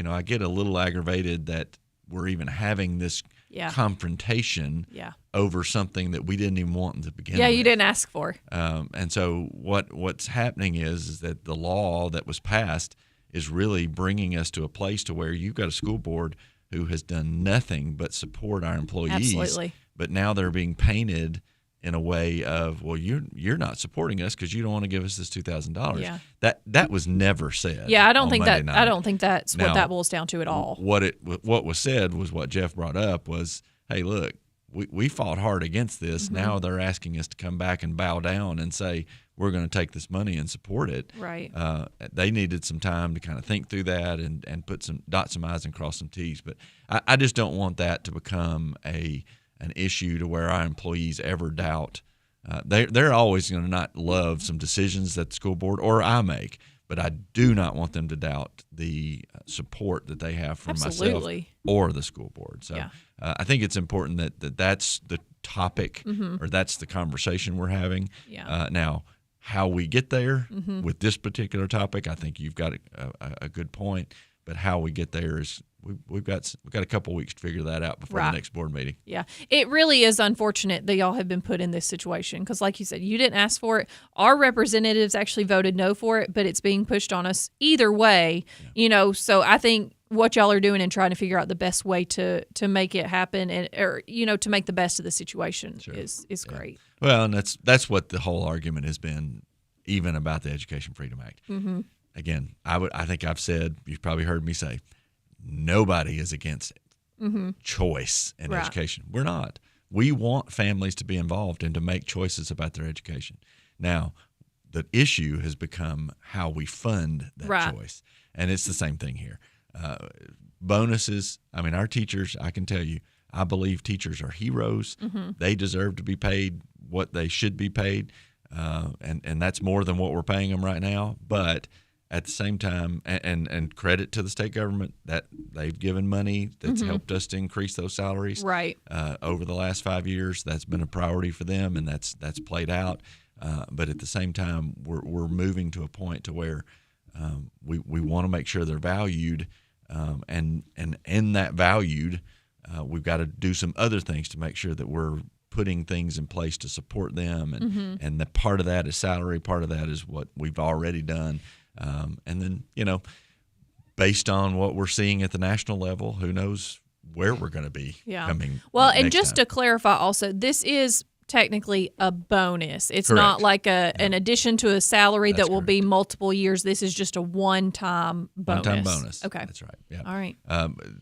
I get a little aggravated that we're even having this confrontation over something that we didn't even want to begin with. Yeah, you didn't ask for. And so what's happening is that the law that was passed is really bringing us to a place to where you've got a school board who has done nothing but support our employees. Absolutely. But now they're being painted in a way of, well, you're not supporting us because you don't want to give us this $2,000. Yeah. That was never said. Yeah, I don't on think Monday that. night. I don't think that's Now, what that boils down to at all. What was said was what Jeff brought up was, hey, look, we fought hard against this. Mm-hmm. Now they're asking us to come back and bow down and say we're going to take this money and support it. Right. They needed some time to kind of think through that and put dot some I's and cross some T's. But I just don't want that to become an issue to where our employees ever doubt. They're always going to not love some decisions that the school board or I make, but I do not want them to doubt the support that they have from Absolutely. myself or the school board. So Yeah. I think it's important that's the topic Mhm. or that's the conversation we're having. Yeah. Now, how we get there Mhm. with this particular topic, I think you've got a good point. But how we get there is we've got a couple weeks to figure that out before Right. the next board meeting. Yeah, it really is unfortunate that y'all have been put in this situation because, like you said, you didn't ask for it. Our representatives actually voted no for it, but it's being pushed on us either way. So I think what y'all are doing and trying to figure out the best way to make it happen or to make the best of the situation is great. Well, and that's what the whole argument has been, even about the Education Freedom Act. Mm-hmm. Again, I think I've said, you've probably heard me say, nobody is against choice in Right. education. We're not. We want families to be involved and to make choices about their education. Now, the issue has become how we fund that Right. choice. And it's the same thing here. Bonuses, I mean, our teachers, I can tell you, I believe teachers are heroes. Mhm. They deserve to be paid what they should be paid. And that's more than what we're paying them right now. But at the same time, and credit to the state government that they've given money that's Mhm. helped us to increase those salaries. Right. Over the last 5 years, that's been a priority for them, and that's played out. But at the same time, we're moving to a point to where we want to make sure they're valued. and in that valued, we've got to do some other things to make sure that we're putting things in place to support them, and the part of that is salary, part of that is what we've already done, and then based on what we're seeing at the national level, who knows where we're going to be coming. Well, and next just time. to clarify, also, this is technically a bonus. It's not like an addition to a salary that will be multiple years. This is just a one-time bonus. One-time bonus. Okay, that's right. Yeah. All right.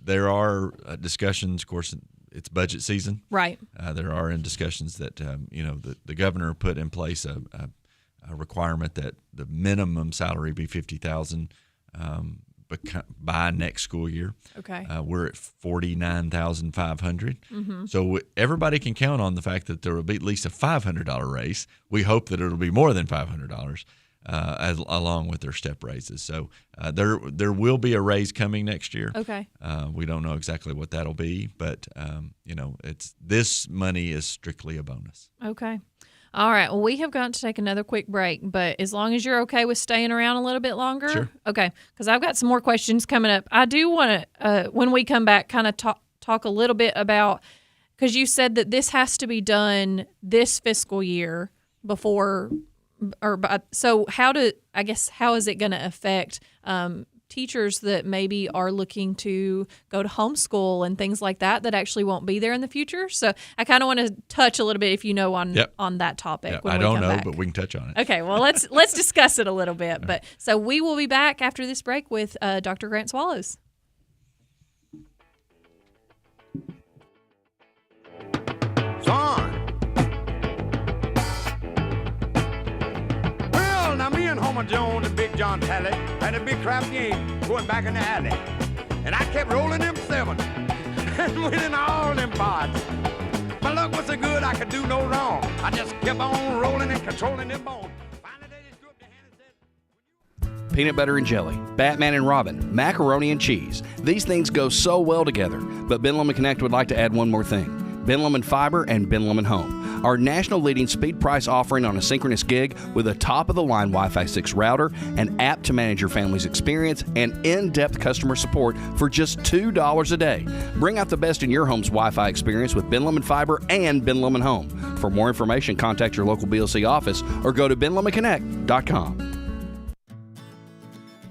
There are discussions, of course. It's budget season. Right. There are discussions that the governor put in place a requirement that the minimum salary be $50,000 by next school year. Okay. We're at $49,500. So everybody can count on the fact that there will be at least a $500 raise. We hope that it'll be more than $500. Along with their step raises. So there will be a raise coming next year. Okay. We don't know exactly what that'll be, but this money is strictly a bonus. Okay. All right. Well, we have got to take another quick break, but as long as you're okay with staying around a little bit longer. Sure. Okay. Because I've got some more questions coming up. I do want to, when we come back, kind of talk a little bit about, because you said that this has to be done this fiscal year before. So how is it going to affect teachers that maybe are looking to go to homeschool and things like that actually won't be there in the future? So I kind of want to touch a little bit, if you know, on that topic. Yep. When I we don't come know, back. but we can touch on it. Okay, well let's discuss it a little bit. But so we will be back after this break with Dr. Grant Swallows. Son. Well, now me and Homer Jones and Big John Talley had a big crap game going back in the alley. And I kept rolling them 7 and winning all them pots. My luck was so good I could do no wrong. I just kept on rolling and controlling them bones. Peanut butter and jelly, Batman and Robin, macaroni and cheese. These things go so well together, but Ben Lomond Connect would like to add one more thing. Ben Lomond Fiber and Ben Lomond Home. Our national leading speed price offering on a synchronous gig with a top-of-the-line Wi-Fi 6 router, an app to manage your family's experience, and in-depth customer support for just $2 a day. Bring out the best in your home's Wi-Fi experience with Ben Lomond Fiber and Ben Lomond Home. For more information, contact your local BLC office or go to benlomondconnect.com.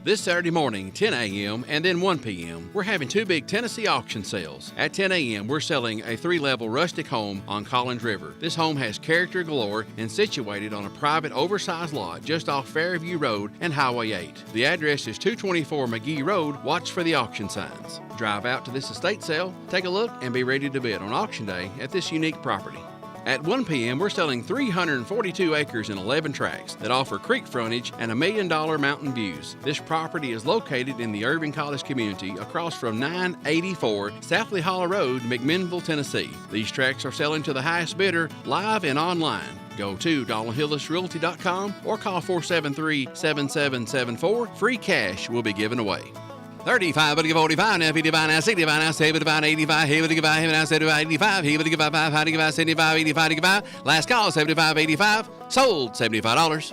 This Saturday morning, 10 a.m. and then 1 p.m., we're having 2 big Tennessee auction sales. At 10 a.m., we're selling a 3-level rustic home on Collins River. This home has character galore and situated on a private oversized lot just off Fairview Road and Highway 8. The address is 224 McGee Road. Watch for the auction signs. Drive out to this estate sale, take a look, and be ready to bid on auction day at this unique property. At 1 p.m., we're selling 342 acres and 11 tracts that offer creek frontage and $1 million mountain views. This property is located in the Irving College community across from 984 South Lee Hollow Road, McMinnville, Tennessee. These tracts are selling to the highest bidder live and online. Go to DonaldHillisRealty.com or call 473-7774. Free cash will be given away. 35, but give 45, now 55, now 65, now 75, 85, here to give 5, now 75, 85, here to give 5, how to give 75, 85, to give 5. Last call, 75, 85, sold $75.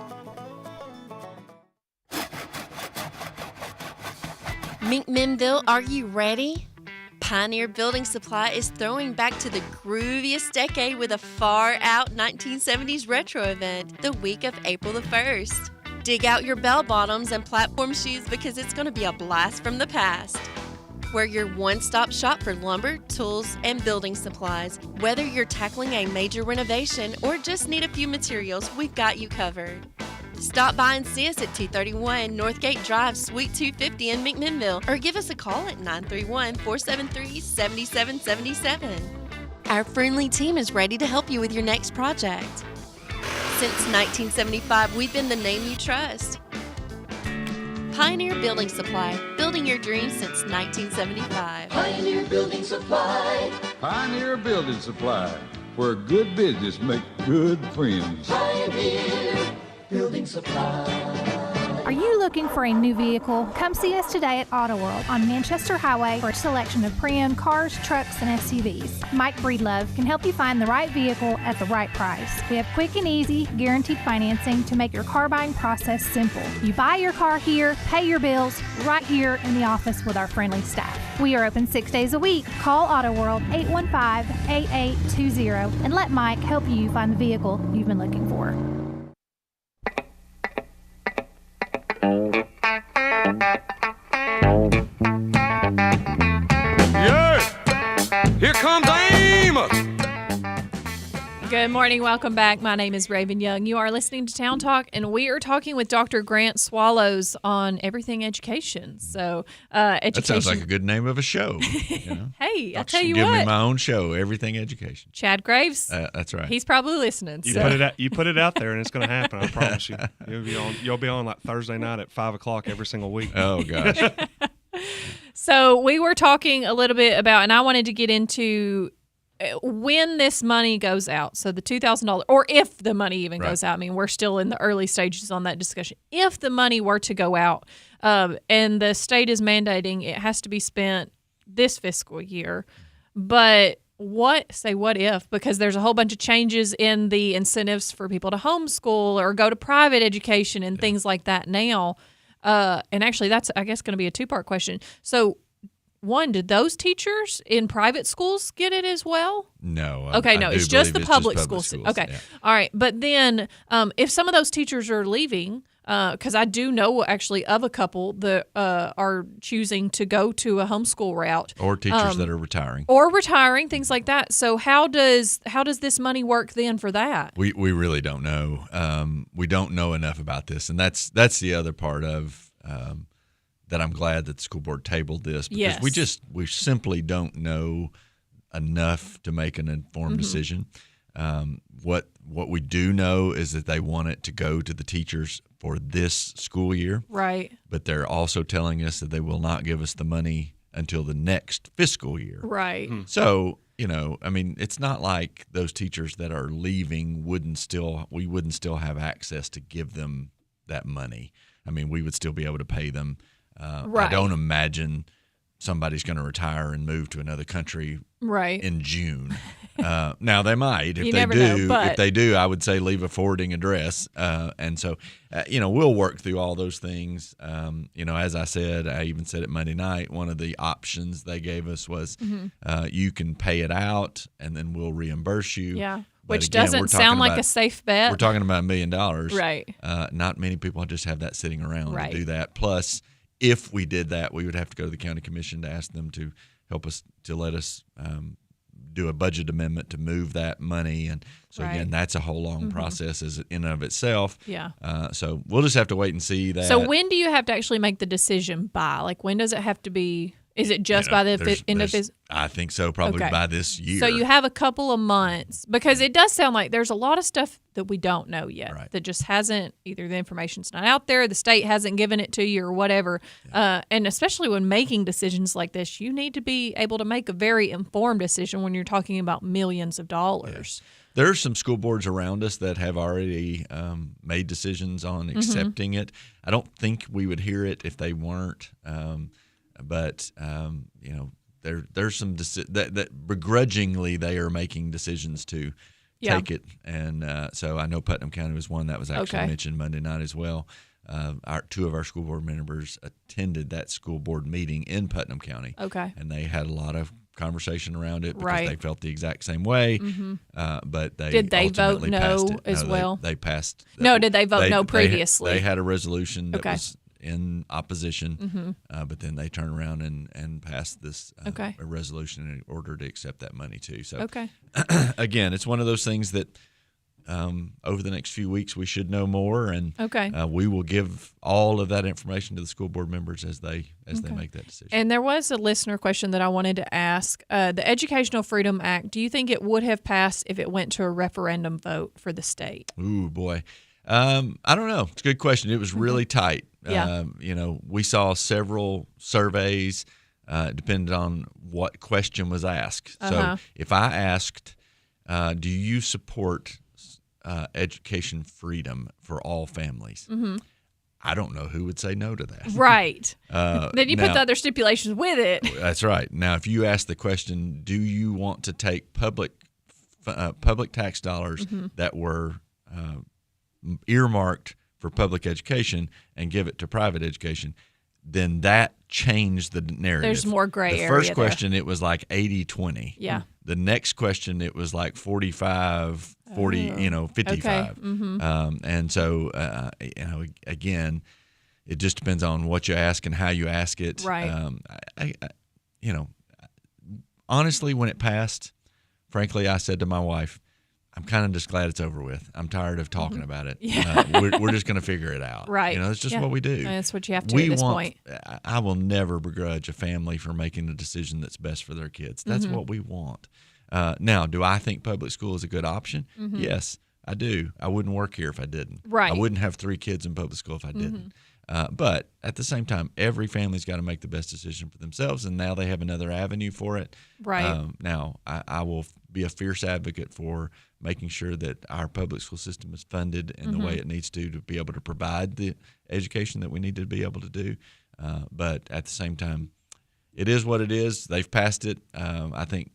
McMinnville, are you ready? Pioneer Building Supply is throwing back to the grooviest decade with a far-out 1970s retro event the week of April the 1st. Dig out your bell-bottoms and platform shoes because it's going to be a blast from the past. We're your one-stop shop for lumber, tools, and building supplies. Whether you're tackling a major renovation or just need a few materials, we've got you covered. Stop by and see us at 231 Northgate Drive, Suite 250 in McMinnville, or give us a call at 931-473-7777. Our friendly team is ready to help you with your next project. Since 1975, we've been the name you trust. Pioneer Building Supply, building your dreams since 1975. Pioneer Building Supply. Pioneer Building Supply, where good business make good friends. Pioneer Building Supply. Are you looking for a new vehicle? Come see us today at Auto World on Manchester Highway for a selection of pre-owned cars, trucks, and SUVs. Mike Breedlove can help you find the right vehicle at the right price. We have quick and easy, guaranteed financing to make your car buying process simple. You buy your car here, pay your bills right here in the office with our friendly staff. We are open 6 days a week. Call Auto World 815-8820 and let Mike help you find the vehicle you've been looking for. Yeah! Here comes Amos! Good morning. Welcome back. My name is Raven Young. You are listening to Town Talk, and we are talking with Dr. Grant Swallows on everything education. So, education. That sounds like a good name of a show. You know? Hey, I'll Dr. tell you give what. me my own show, Everything Education. Chad Graves. That's right. He's probably listening. You so. put it out there, and it's going to happen. I promise you. You'll be on like Thursday night at 5:00 every single week. Oh gosh. So we were talking a little bit about, and I wanted to get into when this money goes out. So the $2,000, or if the money even goes out. I mean, we're still in the early stages on that discussion. If the money were to go out, and the state is mandating it has to be spent this fiscal year, but what if? Because there's a whole bunch of changes in the incentives for people to homeschool or go to private education and things like that now. And actually, that's, I guess, going to be a two-part question. So, one, did those teachers in private schools get it as well? No. Okay, I no, do it's just the believe it's public just schools. schools. Okay, Yeah. all right. But then, if some of those teachers are leaving, because I do know actually of a couple that are choosing to go to a homeschool route, Or teachers that are retiring. or retiring, things like that. So how does this money work then for that? We really don't know. We don't know enough about this, and that's the other part of that I'm glad that the school board tabled this, because we simply don't know enough to make an informed decision. What we do know is that they want it to go to the teachers for this school year. Right. But they're also telling us that they will not give us the money until the next fiscal year. Right. So, I mean, it's not like those teachers that are leaving we wouldn't still have access to give them that money. I mean, we would still be able to pay them. Right. I don't imagine somebody's going to retire and move to another country in June. Now they might. If You they never do, know, but- if they do, I would say leave a forwarding address. And so, we'll work through all those things. As I said, I even said it Monday night. One of the options they gave us was you can pay it out, and then we'll reimburse you. Yeah. But Which again, doesn't we're talking sound like about- a safe bet. We're talking about $1 million. Right. Not many people just have that sitting around Right. to do that. Plus, if we did that, we would have to go to the county commission to ask them to help us, to let us do a budget amendment to move that money. And so, again, that's a whole long process in and of itself. Yeah. So we'll just have to wait and see that. So when do you have to actually make the decision by? Like, when does it have to be? Is it just by the end of this? I think so, probably Okay. by this year. So you have a couple of months, because it does sound like there's a lot of stuff that we don't know yet, that just hasn't, either the information's not out there, the state hasn't given it to you, or whatever. And especially when making decisions like this, you need to be able to make a very informed decision when you're talking about millions of dollars. There are some school boards around us that have already made decisions on accepting it. I don't think we would hear it if they weren't. But there's some that begrudgingly they are making decisions to take it, and so I know Putnam County was one that was actually mentioned Monday night as well. Two of our school board members attended that school board meeting in Putnam County, and they had a lot of conversation around it because they felt the exact same way. But Did they vote ultimately no passed it. as No, well? They passed. No, did they vote no previously? They had a resolution that was in opposition, but then they turned around and passed this a resolution in order to accept that money too. So again, it's one of those things that over the next few weeks we should know more, and we will give all of that information to the school board members as they make that decision. And there was a listener question that I wanted to ask. The Educational Freedom Act, do you think it would have passed if it went to a referendum vote for the state? Ooh, boy. I don't know. It's a good question. It was really tight. Yeah. We saw several surveys, depending on what question was asked. So if I asked, do you support education freedom for all families? I don't know who would say no to that. Right. Then you put now- the other stipulations with it. That's right. Now, if you ask the question, do you want to take public tax dollars Mhm. that were earmarked for public education and give it to private education, then that changed the narrative. There's more gray The area first there. question, it was like 80-20. Yeah. The next question, it was like 45, 40, 55. Okay. Mhm. And so, again, it just depends on what you ask and how you ask it. Right. Honestly, when it passed, frankly, I said to my wife, I'm kind of just glad it's over with. I'm tired of talking about it. Yeah. We're just going to figure it out. Right. It's just Yeah. what we do. That's what you have to do at this point. I will never begrudge a family for making a decision that's best for their kids. That's Mhm. what we want. Now, do I think public school is a good option? Mhm. Yes, I do. I wouldn't work here if I didn't. Right. I wouldn't have 3 kids in public school if I didn't. But at the same time, every family's got to make the best decision for themselves, and now they have another avenue for it. Right. Now, I will be a fierce advocate for making sure that our public school system is funded in the way it needs to be able to provide the education that we need to be able to do. But at the same time, it is what it is. They've passed it. I think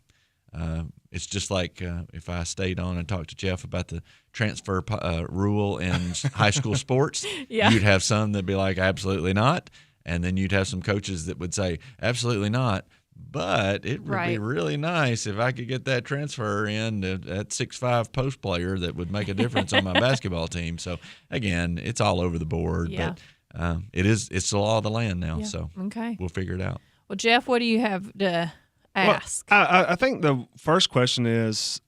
it's just like if I stayed on and talked to Jeff about the transfer rule in high school sports, Yeah. you'd have some that'd be like, absolutely not. And then you'd have some coaches that would say, absolutely not. But it would be Right. really nice if I could get that transfer in, that 6'5" post player that would make a difference on my basketball team. So, again, it's all over the board. Yeah. But it's the law of the land now. Yeah. So Okay. we'll figure it out. Well, Jeff, what do you have to ask? Well, I think the first question is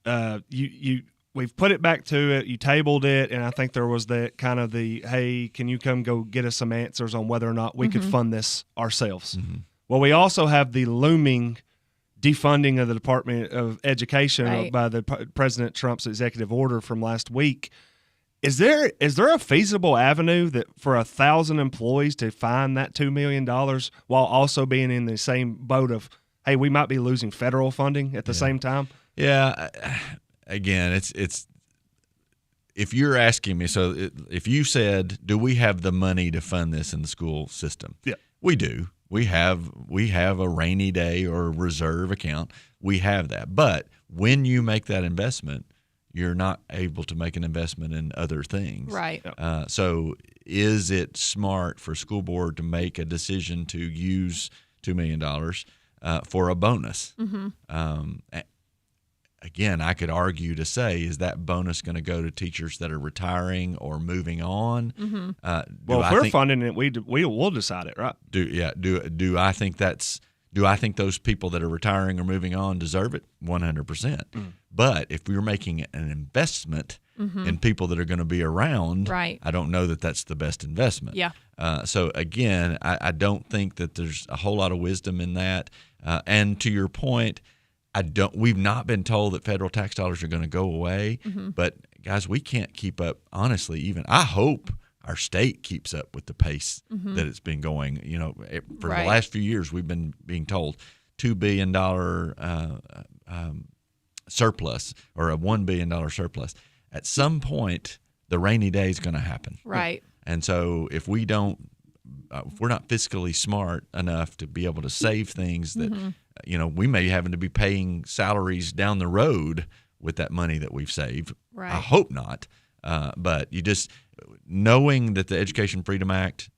we've put it back to it. You tabled it, and I think there was that kind of hey, can you come go get us some answers on whether or not we could fund this ourselves? Well, we also have the looming defunding of the Department of Education Right. by the President Trump's executive order from last week. Is there a feasible avenue that for 1,000 employees to find that $2 million while also being in the same boat of, hey, we might be losing federal funding at the same time? Yeah. Again, it's if you're asking me, if you said, do we have the money to fund this in the school system? Yeah. We do. We have a rainy day or reserve account. We have that. But when you make that investment, you're not able to make an investment in other things. Right. So is it smart for school board to make a decision to use $2 million for a bonus? Again, I could argue to say, is that bonus going to go to teachers that are retiring or moving on? Well, if we're funding it, we'll decide it, right? Do I think those people that are retiring or moving on deserve it? 100%. But if you're making an investment in people that are going to be around, Right. I don't know that that's the best investment. Yeah. So again, I don't think that there's a whole lot of wisdom in that. And to your point, we've not been told that federal tax dollars are going to go away. But guys, we can't keep up. Honestly, I hope our state keeps up with the pace that it's been going. For Right. the last few years, we've been being told $2 billion surplus or a $1 billion surplus. At some point, the rainy day is going to happen. Right. And so if we're not fiscally smart enough to be able to save things that, we may having to be paying salaries down the road with that money that we've saved. Right. I hope not. But you just knowing that the Education Freedom Act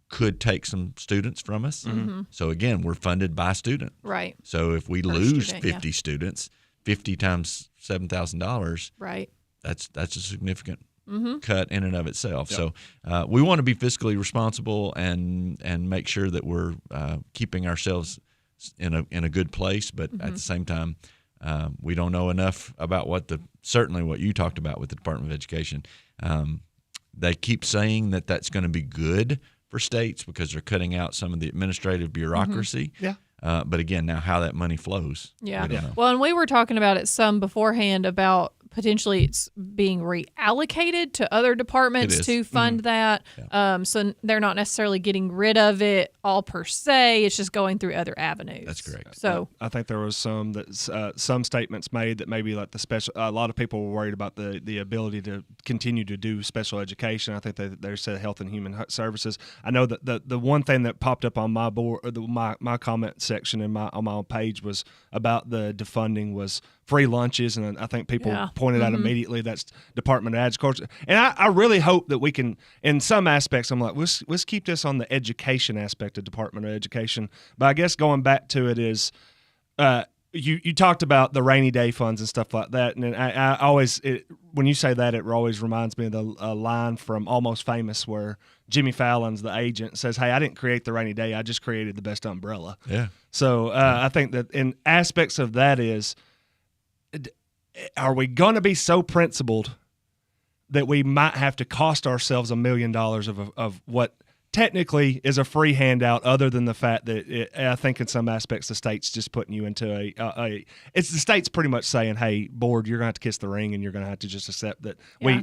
could take some students from us. So again, we're funded by student. Right. So if we Per lose student, 50 students, 50 times $7,000, Right. that's a significant cut in and of itself. Yep. So we want to be fiscally responsible and make sure that we're keeping ourselves in a good place. But at the same time, we don't know enough about certainly what you talked about with the Department of Education. They keep saying that that's going to be good for states because they're cutting out some of the administrative bureaucracy. Yeah. But again, now how that money flows. Yeah. we don't know. Well, and we were talking about it some beforehand about potentially it's being reallocated to other departments It is. to fund that. So they're not necessarily getting rid of it all per se. It's just going through other avenues. That's correct. So I think there was some statements made that maybe like a lot of people were worried about the ability to continue to do special education. I think they said Health and Human Services. I know that the one thing that popped up on my board, my comment section on my own page was about the defunding was free lunches, and I think people pointed out immediately that's Department of Agriculture. And I really hope that we can, in some aspects, I'm like, let's keep this on the education aspect of Department of Education. But I guess going back to it is, you talked about the rainy day funds and stuff like that, and I always, when you say that, it always reminds me of the line from Almost Famous where Jimmy Fallon's the agent says, "Hey, I didn't create the rainy day, I just created the best umbrella." Yeah. So I think that in aspects of that is, are we going to be so principled that we might have to cost ourselves $1 million of what technically is a free handout, other than the fact that I think in some aspects the state's just putting you into it's the state's pretty much saying, "Hey, board, you're going to have to kiss the ring, and you're going to have to just accept that we're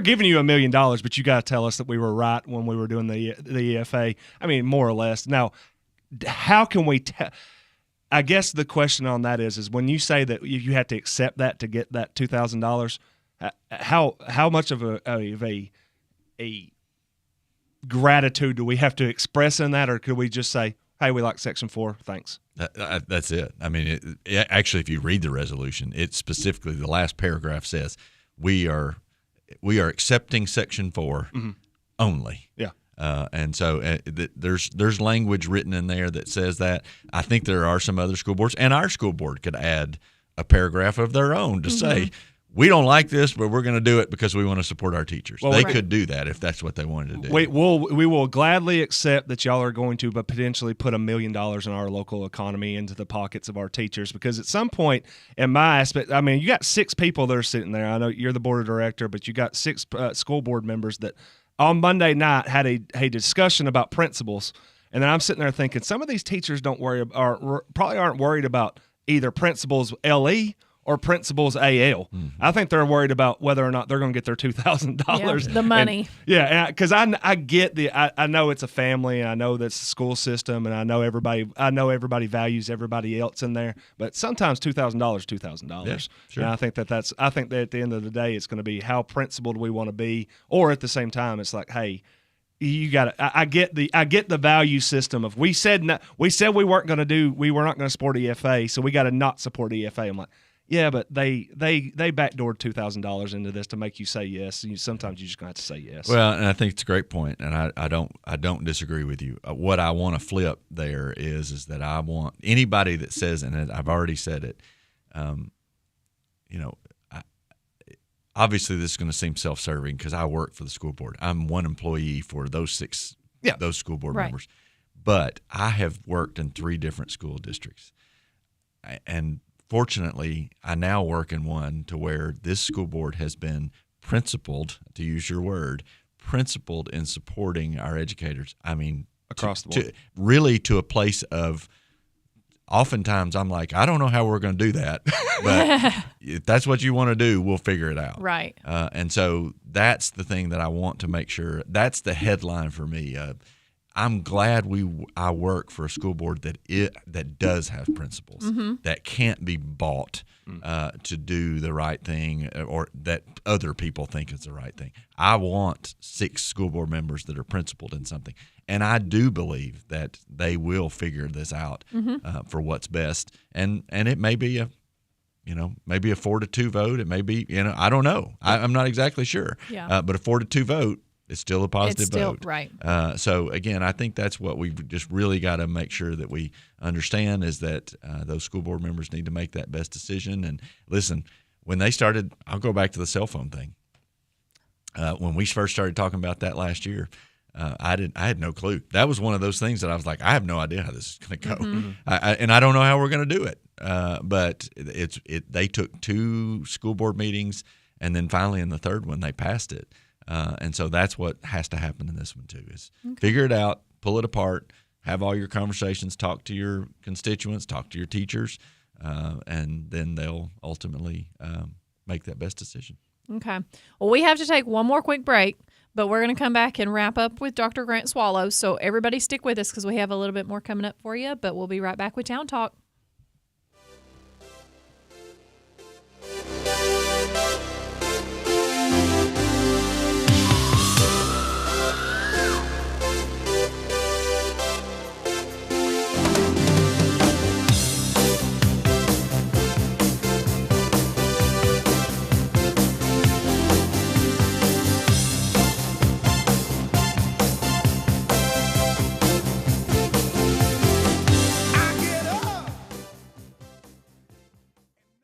giving you $1 million, but you got to tell us that we were right when we were doing the EFA." I mean, more or less. Now, how can we I guess the question on that is when you say that you have to accept that to get that $2,000, how much of a gratitude do we have to express in that, or could we just say, "Hey, we like Section 4, thanks"? That's it. I mean, actually, if you read the resolution, it specifically, the last paragraph says, we are accepting Section 4 only. Yeah. And so there's language written in there that says that. I think there are some other school boards, and our school board could add a paragraph of their own to say, "We don't like this, but we're going to do it because we want to support our teachers." Well, they could do that if that's what they wanted to do. We will gladly accept that y'all are going to potentially put $1 million in our local economy into the pockets of our teachers, because at some point in my aspect, I mean, you got 6 people that are sitting there. I know you're the board of director, but you got 6 school board members that on Monday night had a discussion about principals, and then I'm sitting there thinking some of these teachers probably aren't worried about either principals LE or principals AL. I think they're worried about whether or not they're going to get their $2,000. The money. Because I get I know it's a family, and I know that's the school system, and I know everybody values everybody else in there. But sometimes $2,000 is $2,000. Yeah, sure. And I think that at the end of the day, it's going to be how principled we want to be, or at the same time, it's like, hey, you got to. I get the value system of we said we weren't going to support EFA, so we got to not support EFA. I'm like, yeah, but they backdoored $2,000 into this to make you say yes. And sometimes you just gonna have to say yes. Well, and I think it's a great point, and I don't disagree with you. What I want to flip there is that I want anybody that says, and I've already said it, obviously this is going to seem self-serving because I work for the school board. I'm one employee for those 6 those school board members, but I have worked in 3 different school districts, and fortunately, I now work in one to where this school board has been principled, to use your word, principled in supporting our educators. I mean, across the board. Really to a place of, oftentimes I'm like, I don't know how we're going to do that, but if that's what you want to do, we'll figure it out. Right. And so that's the thing that I want to make sure. That's the headline for me. I'm glad I work for a school board that does have principles, that can't be bought to do the right thing, or that other people think is the right thing. I want 6 school board members that are principled in something, and I do believe that they will figure this out for what's best. And it may be maybe a 4-2 vote. It may be, I don't know. I'm not exactly sure. Yeah. But a 4-2 vote. It's still a positive vote. Right. So, again, I think that's what we've just really got to make sure that we understand is that those school board members need to make that best decision. And listen, when they started, I'll go back to the cell phone thing. When we first started talking about that last year, I had no clue. That was one of those things that I was like, I have no idea how this is going to go. And I don't know how we're going to do it. But they took 2 school board meetings, and then finally in the third one, they passed it. And so that's what has to happen in this one too, is figure it out, pull it apart, have all your conversations, talk to your constituents, talk to your teachers, and then they'll ultimately make that best decision. Okay. Well, we have to take one more quick break, but we're going to come back and wrap up with Dr. Grant Swallows. So everybody stick with us because we have a little bit more coming up for you, but we'll be right back with Town Talk.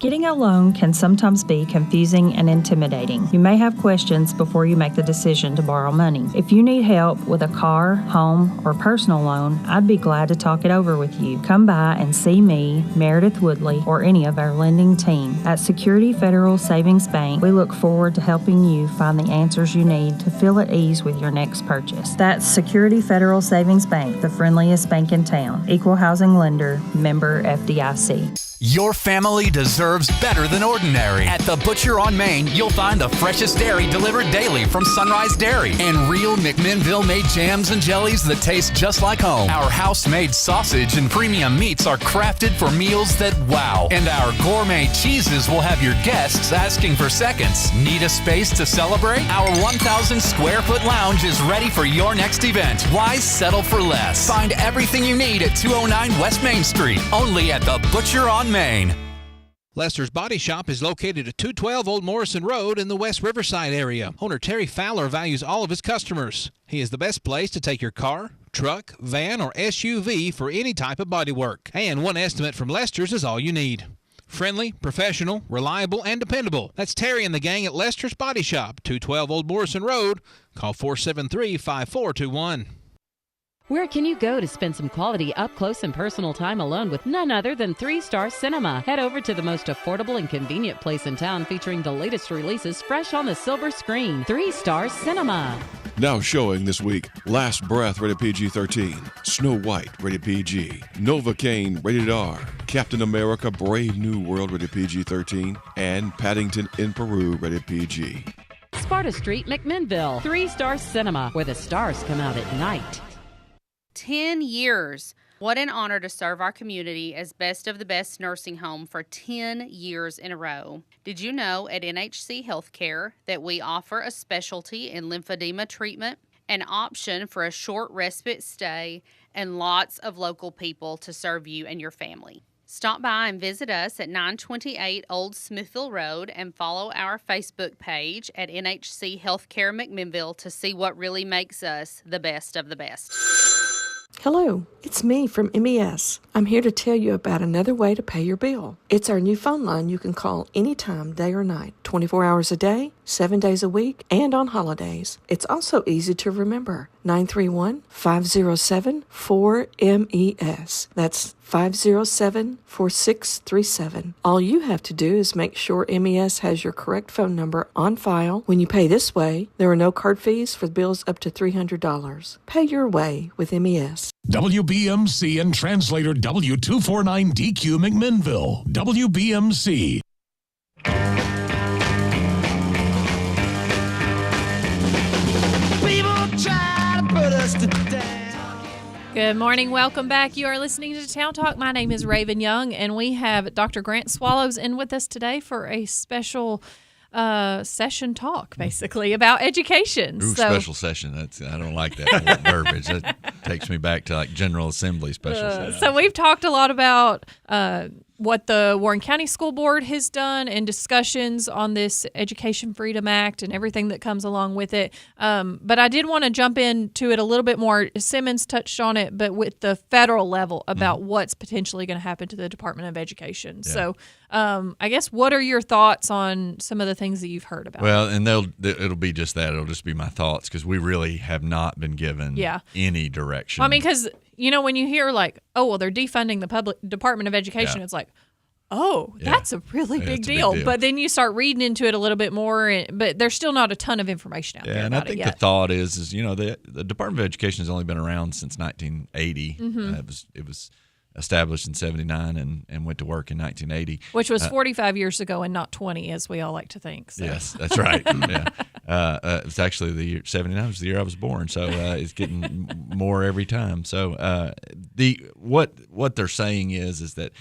Getting a loan can sometimes be confusing and intimidating. You may have questions before you make the decision to borrow money. If you need help with a car, home, or personal loan, I'd be glad to talk it over with you. Come by and see me, Meredith Woodley, or any of our lending team. At Security Federal Savings Bank, we look forward to helping you find the answers you need to feel at ease with your next purchase. That's Security Federal Savings Bank, the friendliest bank in town. Equal housing lender, member FDIC. Your family deserves better than ordinary. At The Butcher on Main, you'll find the freshest dairy delivered daily from Sunrise Dairy and real McMinnville-made jams and jellies that taste just like home. Our house-made sausage and premium meats are crafted for meals that wow. And our gourmet cheeses will have your guests asking for seconds. Need a space to celebrate? Our 1,000 square foot lounge is ready for your next event. Why settle for less? Find everything you need at 209 West Main Street, only at The Butcher on Main. Lester's Body Shop is located at 212 Old Morrison Road in the West Riverside area. Owner Terry Fowler values all of his customers. He is the best place to take your car, truck, van, or SUV for any type of body work. And one estimate from Lester's is all you need. Friendly, professional, reliable, and dependable. That's Terry and the gang at Lester's Body Shop, 212 Old Morrison Road. Call 473-5421. Where can you go to spend some quality up-close and personal time alone with none other than 3 Star Cinema? Head over to the most affordable and convenient place in town featuring the latest releases fresh on the silver screen. 3 Star Cinema. Now showing this week, Last Breath rated PG-13, Snow White rated PG, Novocaine rated R, Captain America Brave New World rated PG-13, and Paddington in Peru rated PG. Sparta Street, McMinnville. 3 Star Cinema, where the stars come out at night. 10 years. What an honor to serve our community as Best of the Best nursing home for 10 years in a row. Did you know at NHC Healthcare that we offer a specialty in lymphedema treatment, an option for a short respite stay, and lots of local people to serve you and your family? Stop by and visit us at 928 Old Smithville Road and follow our Facebook page at NHC Healthcare McMinnville to see what really makes us the best of the best. Hello, it's me from MES. I'm here to tell you about another way to pay your bill. It's our new phone line you can call anytime, day or night, 24 hours a day, 7 days a week, and on holidays. It's also easy to remember. 931-507-4MES. That's 507-4637. All you have to do is make sure MES has your correct phone number on file. When you pay this way, there are no card fees for bills up to $300. Pay your way with MES. WBMC and translator W249DQ McMinnville. WBMC. People try to put us to death. Good morning. Welcome back. You are listening to Town Talk. My name is Raven Young, and we have Dr. Grant Swallows in with us today for a special session talk, basically, about education. Special session. I don't like that verbiage. That takes me back to like General Assembly special session. So we've talked a lot about what the Warren County School Board has done and discussions on this Education Freedom Act and everything that comes along with it. But I did want to jump into it a little bit more. Simmons touched on it, but with the federal level about what's potentially going to happen to the Department of Education. Yeah. So I guess what are your thoughts on some of the things that you've heard about? Well, and it'll be just that. It'll just be my thoughts because we really have not been given any direction. Well, I mean, because when you hear like, oh, well, they're defunding the public Department of Education, it's like, oh, that's a really big deal. But then you start reading into it a little bit more, but there's still not a ton of information out there. And I think the thought is the Department of Education has only been around since 1980. Mm-hmm. It was established in 79 and went to work in 1980. Which was 45 years ago and not 20, as we all like to think. So. Yes, that's right. Yeah. It's actually the year 79 was the year I was born, so it's getting more every time. So what they're saying is that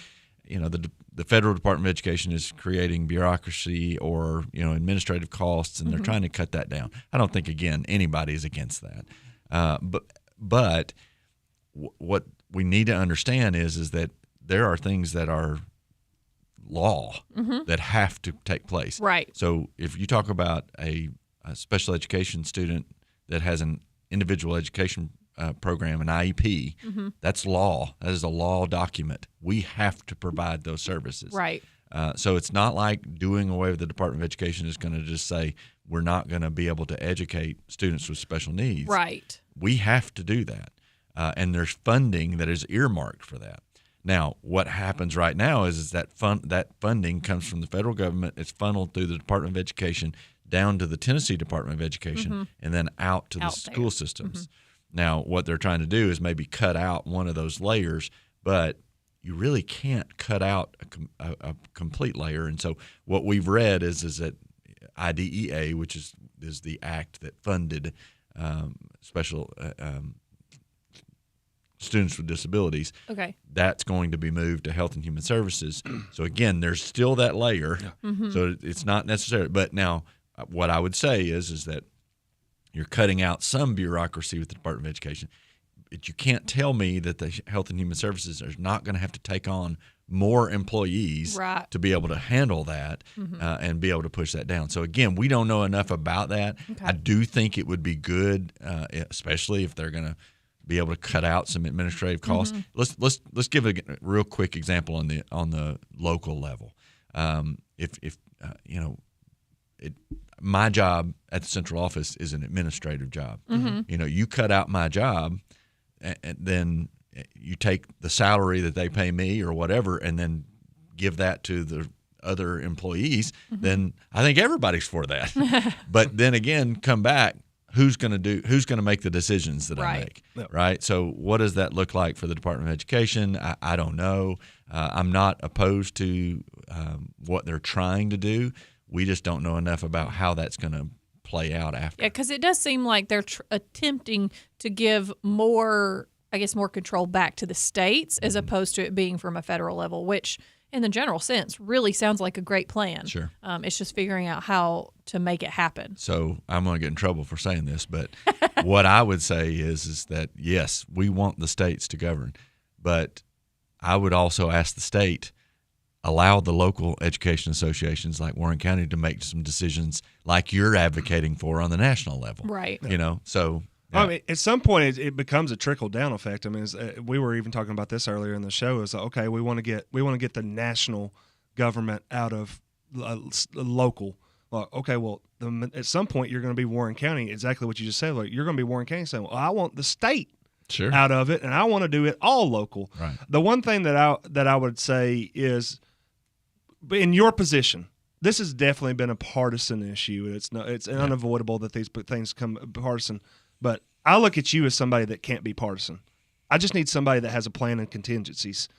the federal Department of Education is creating bureaucracy or administrative costs, and they're trying to cut that down. I don't think anybody is against that, but what we need to understand is that there are things that are law that have to take place. Right. So if you talk about a special education student that has an individual education program, an IEP, that's law. That is a law document. We have to provide those services. Right. So it's not like doing away with the Department of Education is going to just say we're not going to be able to educate students with special needs. Right. We have to do that. And there's funding that is earmarked for that. Now, what happens right now is that funding comes from the federal government. It's funneled through the Department of Education down to the Tennessee Department of Education and then out to the school systems. Now, what they're trying to do is maybe cut out one of those layers, but you really can't cut out a complete layer. And so what we've read is that IDEA, which is the act that funded special students with disabilities, that's going to be moved to Health and Human Services. So again, there's still that layer. So it's not necessary. But now what I would say is that you're cutting out some bureaucracy with the Department of Education. But you can't tell me that the Health and Human Services are not going to have to take on more employees to be able to handle that and be able to push that down. So again, we don't know enough about that. I do think it would be good, especially if they're going to be able to cut out some administrative costs. Let's give a real quick example on the local level. My job at the central office is an administrative job. You cut out my job, and then you take the salary that they pay me or whatever, and then give that to the other employees. Then I think everybody's for that. But then again, come back. Who's going to make the decisions that I make, right? So what does that look like for the Department of Education? I don't know. I'm not opposed to what they're trying to do. We just don't know enough about how that's going to play out after. Yeah, because it does seem like they're attempting to give more control back to the states as opposed to it being from a federal level, which in the general sense really sounds like a great plan. Sure. It's just figuring out how to make it happen. So I'm going to get in trouble for saying this, but what I would say is that, yes, we want the states to govern, but I would also ask the state, allow the local education associations like Warren County to make some decisions like you're advocating for on the national level. Right. So... I mean, at some point, it becomes a trickle-down effect. I mean, we were even talking about this earlier in the show. Is okay, we want to get the national government out of local. Well, okay, well, at some point, you're going to be Warren County. Exactly what you just said. Like, you're going to be Warren County saying, "Well, I want the state out of it, and I want to do it all local." Right. The one thing that I would say is, in your position, this has definitely been a partisan issue. It's unavoidable that these things come partisan. But I look at you as somebody that can't be partisan. I just need somebody that has a plan and contingencies.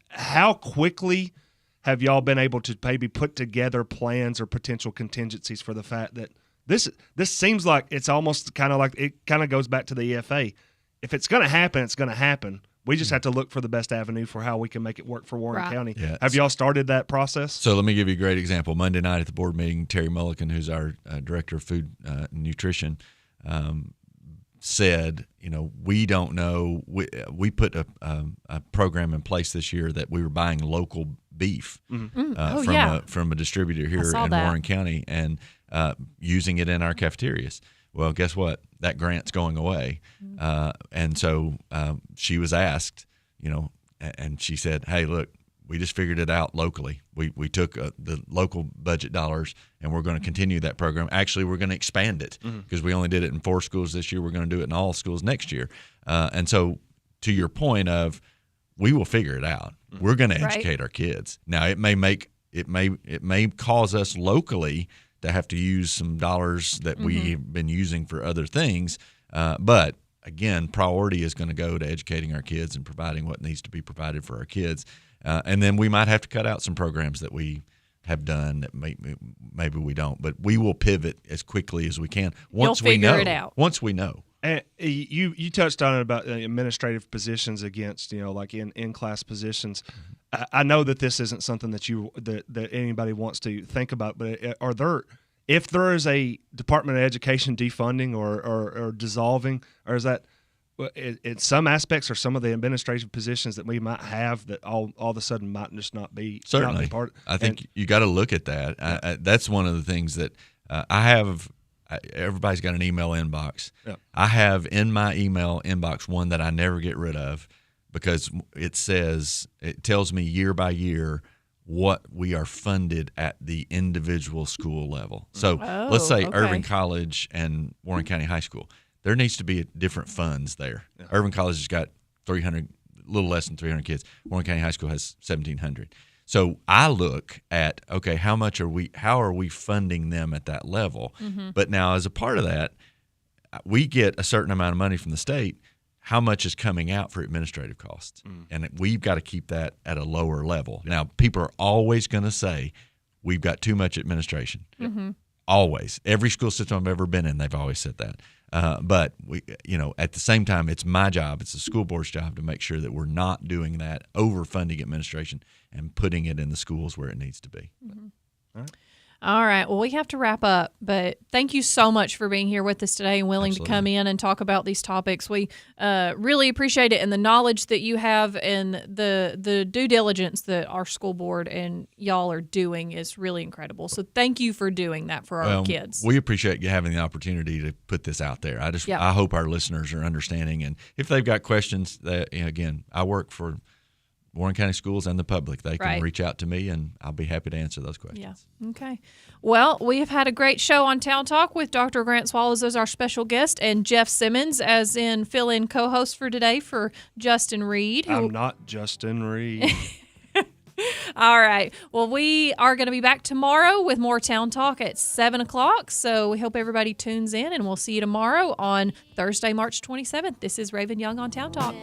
How quickly have y'all been able to maybe put together plans or potential contingencies for the fact that this seems like it's almost kind of like it kind of goes back to the EFA. If it's going to happen, it's going to happen. We just have to look for the best avenue for how we can make it work for Warren County. Yeah. Have y'all started that process? So let me give you a great example. Monday night at the board meeting, Terry Mulliken, who's our director of food and nutrition, said, we don't know. We put a program in place this year that we were buying local beef from a distributor here in Warren County and using it in our cafeterias. Well, guess what? That grant's going away. And so she was asked, and she said, hey, look, we just figured it out locally. We took the local budget dollars, and we're going to continue that program. Actually, we're going to expand it because we only did it in 4 schools this year. We're going to do it in all schools next year. And so to your point of, we will figure it out. We're going to educate our kids. Now, it may cause us locally to have to use some dollars that we've been using for other things, but again, priority is going to go to educating our kids and providing what needs to be provided for our kids. And then we might have to cut out some programs that we have done that maybe we don't. But we will pivot as quickly as we can once we know. It out. Once we know. And you touched on it about administrative positions against, like in-class positions. I know that this isn't something that anybody wants to think about, but if there is a Department of Education defunding or dissolving, or is that in some aspects or some of the administrative positions that we might have that all of a sudden might just not be certainly not be part. I think you got to look at that. That's one of the things that I have. Everybody's got an email inbox. Yeah. I have in my email inbox one that I never get rid of because it tells me year by year what we are funded at the individual school level. So let's say Irving College and Warren County High School. There needs to be different funds there. Yeah. Irving College has got 300, a little less than 300 kids. Warren County High School has 1,700. So I look at, okay, how are we funding them at that level? Mm-hmm. But now as a part of that, we get a certain amount of money from the state. How much is coming out for administrative costs? Mm. And we've got to keep that at a lower level. Now, people are always going to say we've got too much administration. Mm-hmm. Always. Every school system I've ever been in, they've always said that. But we, at the same time, it's my job, it's the school board's job to make sure that we're not doing that, overfunding administration and putting it in the schools where it needs to be. Mm-hmm. All right. Well, we have to wrap up, but thank you so much for being here with us today and willing to come in and talk about these topics. We really appreciate it, and the knowledge that you have and the due diligence that our school board and y'all are doing is really incredible. So thank you for doing that for our kids. We appreciate you having the opportunity to put this out there. I hope our listeners are understanding, and if they've got questions, again, I work for Warren County Schools and the public. They can reach out to me, and I'll be happy to answer those questions. Yeah. Okay. Well, we have had a great show on Town Talk with Dr. Grant Swallows as our special guest and Jeff Simmons as in fill-in co-host for today for Justin Reed. I'm not Justin Reed. All right. Well, we are going to be back tomorrow with more Town Talk at 7 o'clock. So we hope everybody tunes in, and we'll see you tomorrow on Thursday, March 27th. This is Raven Young on Town Talk.